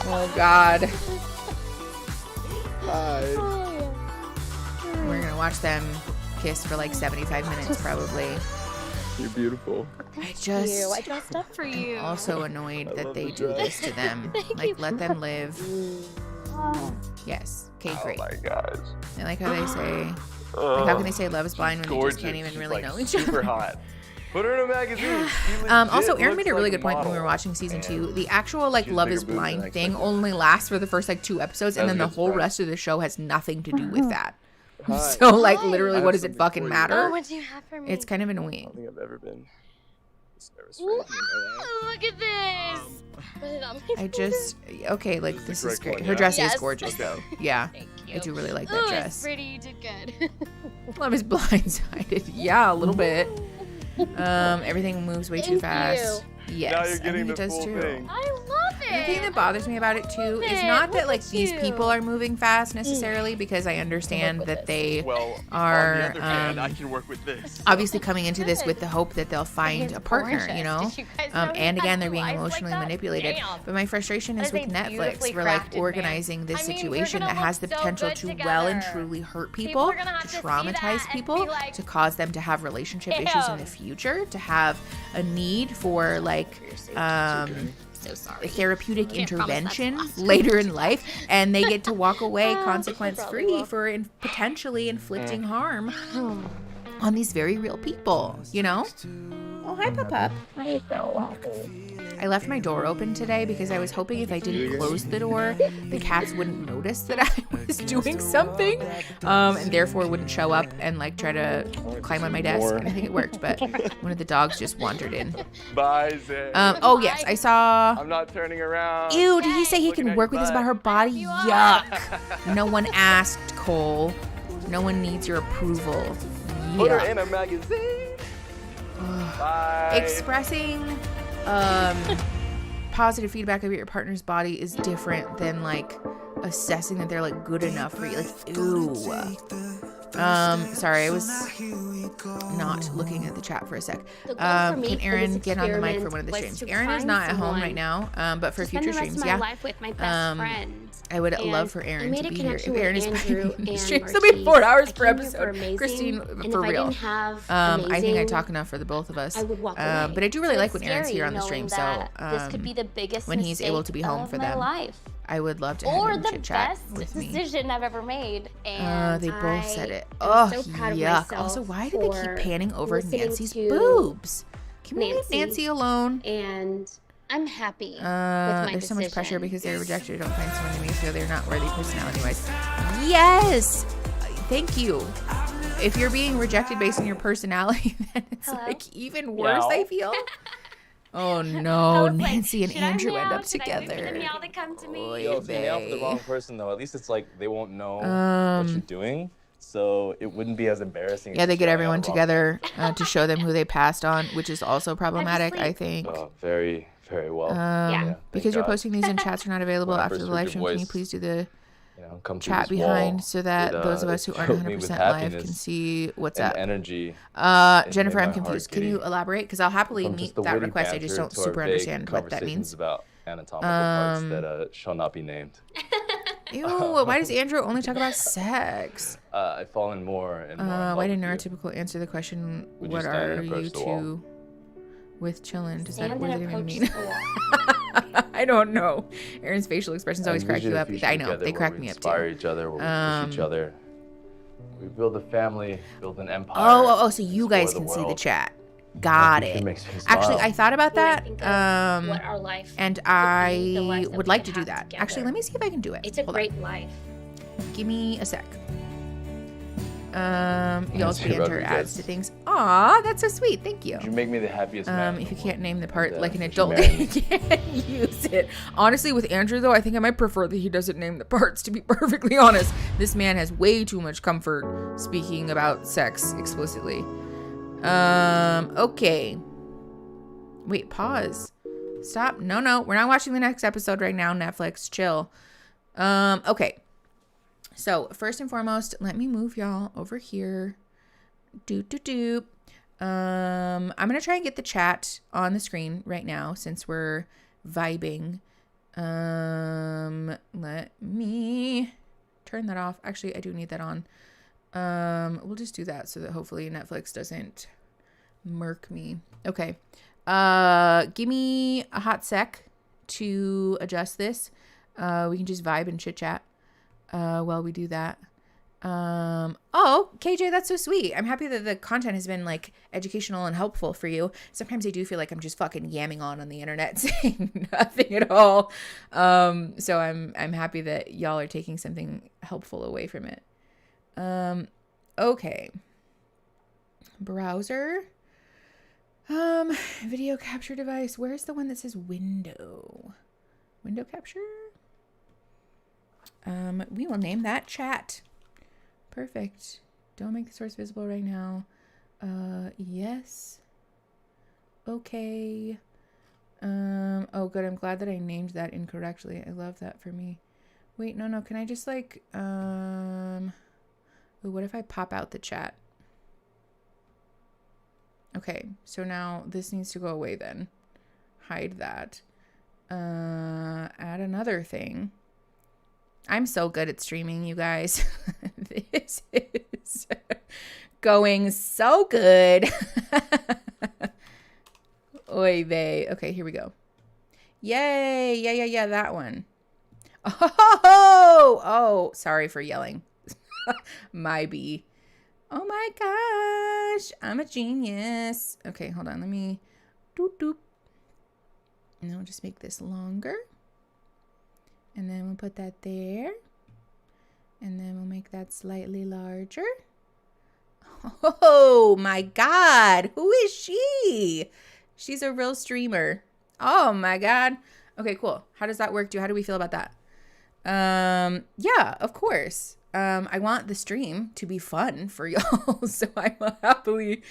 Oh God. Hi. We're gonna watch them kiss for like 75 minutes probably. You're beautiful. I just I dressed up for you. I'm also annoyed that they do this to them. Like, let them live. Yes, cake free. Oh my gosh. I like how they say, like, how can they say love is blind when they just can't even really know each other? Super hot. Put her in a magazine. Also, Aaron made a really good point when we were watching season 2. The actual like Love is Blind thing only lasts for the first like 2 episodes, and then the whole rest of the show has nothing to do with that. So like literally, what does it fucking matter? Oh, what do you have for me? It's kind of I annoying. don't think I've ever been this nervous for anything in my life. Look at this. Put it on my Okay, like this is great. Her dress is gorgeous though. Yeah, I do really like that dress. It's pretty. You did good. Love is blindsided. Yeah, a little bit. Everything moves way too fast. Yes, now you're getting I think the it does full too. thing. I love it. The thing that bothers me about it too is not that like these people are moving fast necessarily, because I understand that they Well, are on the other hand, I can work with this. obviously coming into this with the hope that they'll find a partner, you know. And again, they're being emotionally manipulated. But my frustration is with Netflix for like organizing this situation that has the potential to well and truly hurt people, to traumatize people, to cause them to have relationship issues in the future, to have a need for like So sorry. therapeutic intervention later in life, and they get to walk away consequence free for potentially inflicting harm on these very real people, you know. Oh, hi, Papa. I'm so happy. I left my door open today because I was hoping if I didn't close the door, the cats wouldn't notice that I was doing something, and therefore wouldn't show up and like try to climb on my desk. And I think it worked, but one of the dogs just wandered in. Bye, Zay. Oh yes, I saw. I'm not turning around. Ew, did he say he can work with us about her body? Yuck. No one asked, Cole. No one needs your approval. Put her Yuck. in a magazine. Bye. Expressing positive feedback about your partner's body is different than like assessing that they're like good enough for you. Like, ew. Sorry, I was not looking at the chat for a sec. Can Aaron get on the mic for one of the streams? Aaron is not at home right now, but for future streams, yeah. I would love for Aaron to be here. If Aaron is playing the streams, it'll be 4 hours per episode. Christine, for real. I think I talk enough for the both of us. But I do really like when Aaron's here on the stream. So when he's able to be home for them, I would love to have him chit chat with me. Decision I've ever made. And they both said it. Oh, yuck. Also, why do they keep panning over Nancy's boobs? Can we leave Nancy alone? And I'm happy with my there's so much pressure decision. because they're rejected. Don't find someone they may feel they're not worthy personality-wise. Yes! Thank you. If you're being rejected based on your personality, then it's like even worse, I feel. Oh no, Nancy and Andrew end up together. Yo, if you nail for the wrong person though, at least it's like they won't know what you're doing, so it wouldn't be as embarrassing. Yeah, they get everyone together to show them who they passed on, which is also problematic, I think. Very, very well. Because you're posting these in chats are not available after the live stream. Can you please do the chat behind so that those of us who aren't 100% live can see what's up? Energy. Jennifer, I'm confused. Can you elaborate? Because I'll happily meet that request. I just don't super understand what that means. About anatomical parts that shall not be named. Ew, why does Andrew only talk about sex? I've fallen more and more. Why did Neurotypical answer the question, what are you two with chillin'? Does that, what does it even mean? I don't know. Aaron's facial expressions always crack you up. I know, they crack me up too. We inspire each other, we push each other. We build a family, build an empire. Oh, so you guys can see the chat. Got it. Actually, I thought about that, and I would like to do that. Actually, let me see if I can do it. It's a great life. Give me a sec. Y'all's banter adds to things. Aw, that's so sweet. Thank you. You make me the happiest man. If you can't name the part like an adult, you can't use it. Honestly, with Andrew though, I think I might prefer that he doesn't name the parts, to be perfectly honest. This man has way too much comfort speaking about sex explicitly. Okay. Wait, pause. Stop. No, we're not watching the next episode right now. Netflix, chill. Okay. So first and foremost, let me move y'all over here. I'm gonna try and get the chat on the screen right now since we're vibing. Let me turn that off. Actually, I do need that on. We'll just do that so that hopefully Netflix doesn't murk me. Okay. Give me a hot sec to adjust this. We can just vibe and chit chat while we do that. Oh, KJ, that's so sweet. I'm happy that the content has been like educational and helpful for you. Sometimes I do feel like I'm just fucking yamming on the internet saying nothing at all. So I'm happy that y'all are taking something helpful away from it. Okay. Browser. Video capture device. Where's the one that says window? Window capture? We will name that chat. Perfect. Don't make the source visible right now. Yes. Okay. Oh, good. I'm glad that I named that incorrectly. I love that for me. Wait, no. Can I just like, ooh, what if I pop out the chat? Okay. So now this needs to go away then. Hide that. Add another thing. I'm so good at streaming, you guys. This is going so good. Oy vey. Okay, here we go. Yay. Yeah, that one. Oh, sorry for yelling. My bee. Oh my gosh. I'm a genius. Okay, hold on. Let me doop. And then we'll just make this longer. And then we'll put that there. And then we'll make that slightly larger. Oh my God. Who is she? She's a real streamer. Oh my God. Okay, cool. How does that work? How do we feel about that? Yeah, of course. I want the stream to be fun for y'all. So I will happily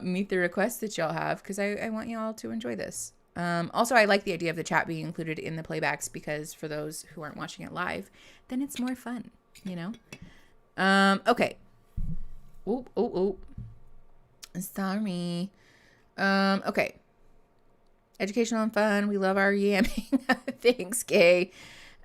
meet the requests that y'all have because I want y'all to enjoy this. Also, I like the idea of the chat being included in the playbacks because for those who aren't watching it live, then it's more fun, you know? Okay. Oh. Sorry. Okay. Educational and fun. We love our yamming. Thanks, Kay.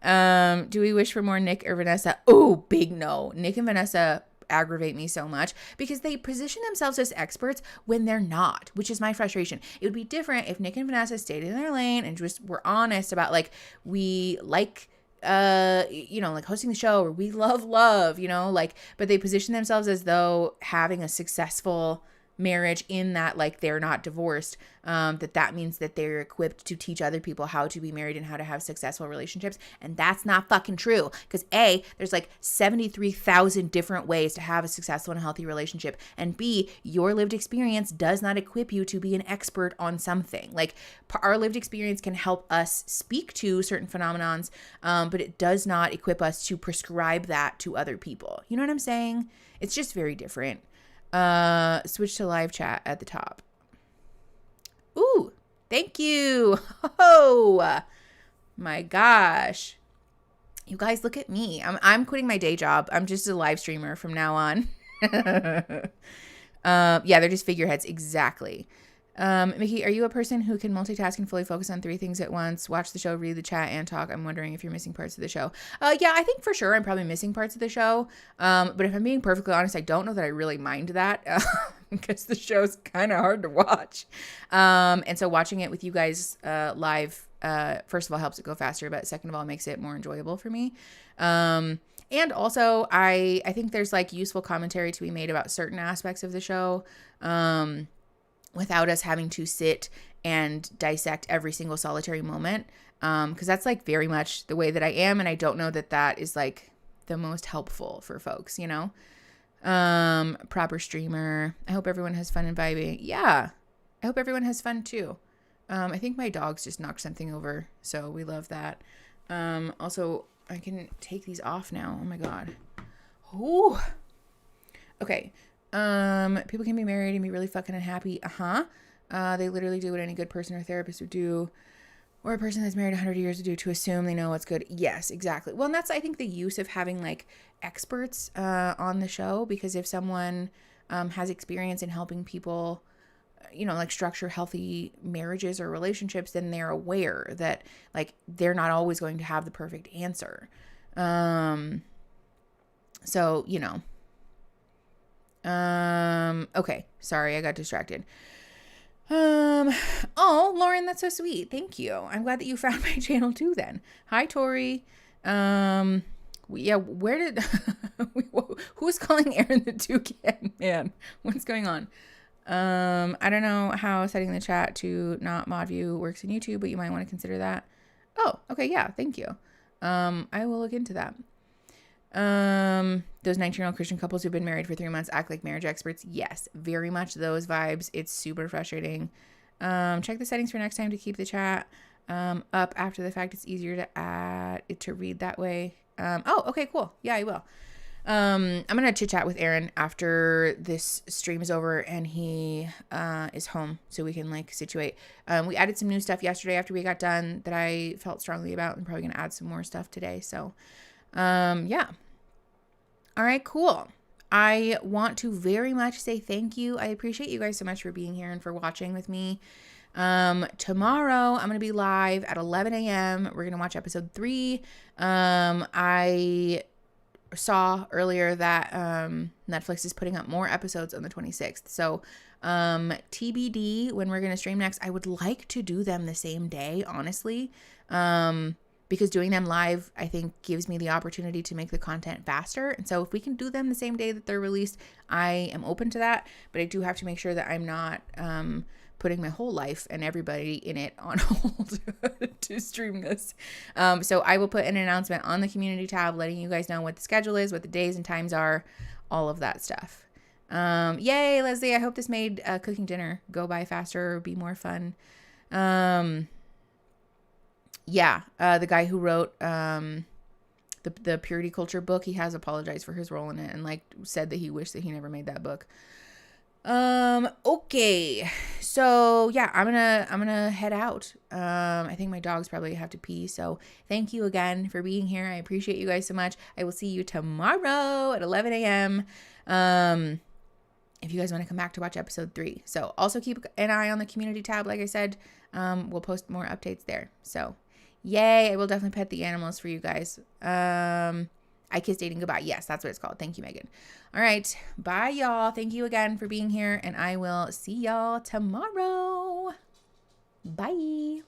Do we wish for more Nick or Vanessa? Oh, big no. Nick and Vanessa aggravate me so much because they position themselves as experts when they're not, which is my frustration. It would be different if Nick and Vanessa stayed in their lane and just were honest about like, we like, like hosting the show or we love, like, but they position themselves as though having a successful marriage in that like they're not divorced, that means that they're equipped to teach other people how to be married and how to have successful relationships, and that's not fucking true because A, there's like 73,000 different ways to have a successful and healthy relationship, and B, your lived experience does not equip you to be an expert on something. Like our lived experience can help us speak to certain phenomenons, but it does not equip us to prescribe that to other people. You know what I'm saying? It's just very different. Switch to live chat at the top. Ooh, thank you. Oh my gosh. You guys, look at me. I'm quitting my day job. I'm just a live streamer from now on. Yeah, they're just figureheads. Exactly. Mickey, are you a person who can multitask and fully focus on 3 things at once? Watch the show, read the chat, and talk. I'm wondering if you're missing parts of the show. Yeah, I think for sure I'm probably missing parts of the show. But if I'm being perfectly honest, I don't know that I really mind that because the show's kind of hard to watch. And so watching it with you guys live, first of all, helps it go faster, but second of all, makes it more enjoyable for me. And also, I think there's like useful commentary to be made about certain aspects of the show. Without us having to sit and dissect every single solitary moment. Because that's like very much the way that I am. And I don't know that that is like the most helpful for folks, you know? Proper streamer. I hope everyone has fun and vibing. Yeah. I hope everyone has fun too. I think my dogs just knocked something over. So we love that. Also, I can take these off now. Oh my God. Ooh. Okay. People can be married and be really fucking unhappy. They literally do what any good person or therapist would do, or a person that's married 100 years would do, to assume they know what's good. Yes, exactly. Well, and that's, I think, the use of having like experts on the show, because if someone has experience in helping people, like structure healthy marriages or relationships, then they're aware that like they're not always going to have the perfect answer. So, okay. Sorry, I got distracted. Oh, Lauren, that's so sweet. Thank you. I'm glad that you found my channel too then. Hi, Tori. Yeah, where did who's calling Aaron the toucan man? What's going on? I don't know how setting the chat to not mod view works in YouTube, but you might want to consider that. Oh, okay, yeah, thank you. I will look into that. Those 19-year-old Christian couples who've been married for 3 months act like marriage experts. Yes, very much those vibes. It's super frustrating. Check the settings for next time to keep the chat up after the fact. It's easier to add it to read that way. Oh, okay, cool. Yeah, I will. I'm gonna chit chat with Aaron after this stream is over and he is home so we can like situate. We added some new stuff yesterday after we got done that I felt strongly about. I'm probably gonna add some more stuff today. So yeah. All right, cool. I want to very much say thank you. I appreciate you guys so much for being here and for watching with me. Tomorrow I'm going to be live at 11 a.m. We're going to watch episode 3. I saw earlier that Netflix is putting up more episodes on the 26th. So TBD when we're going to stream next. I would like to do them the same day, honestly. Because doing them live, I think, gives me the opportunity to make the content faster. And so if we can do them the same day that they're released, I am open to that. But I do have to make sure that I'm not putting my whole life and everybody in it on hold to stream this. So I will put an announcement on the community tab letting you guys know what the schedule is, what the days and times are, all of that stuff. Yay, Leslie. I hope this made cooking dinner go by faster, be more fun. Yeah, the guy who wrote the purity culture book, he has apologized for his role in it and like said that he wished that he never made that book. Okay, so yeah, I'm gonna head out. I think my dogs probably have to pee. So thank you again for being here. I appreciate you guys so much. I will see you tomorrow at 11 a.m. If you guys want to come back to watch episode 3. So also keep an eye on the community tab. Like I said, we'll post more updates there. So yay, I will definitely pet the animals for you guys. I Kiss Dating Goodbye. Yes, that's what it's called. Thank you, Megan. All right. Bye, y'all. Thank you again for being here, and I will see y'all tomorrow. Bye.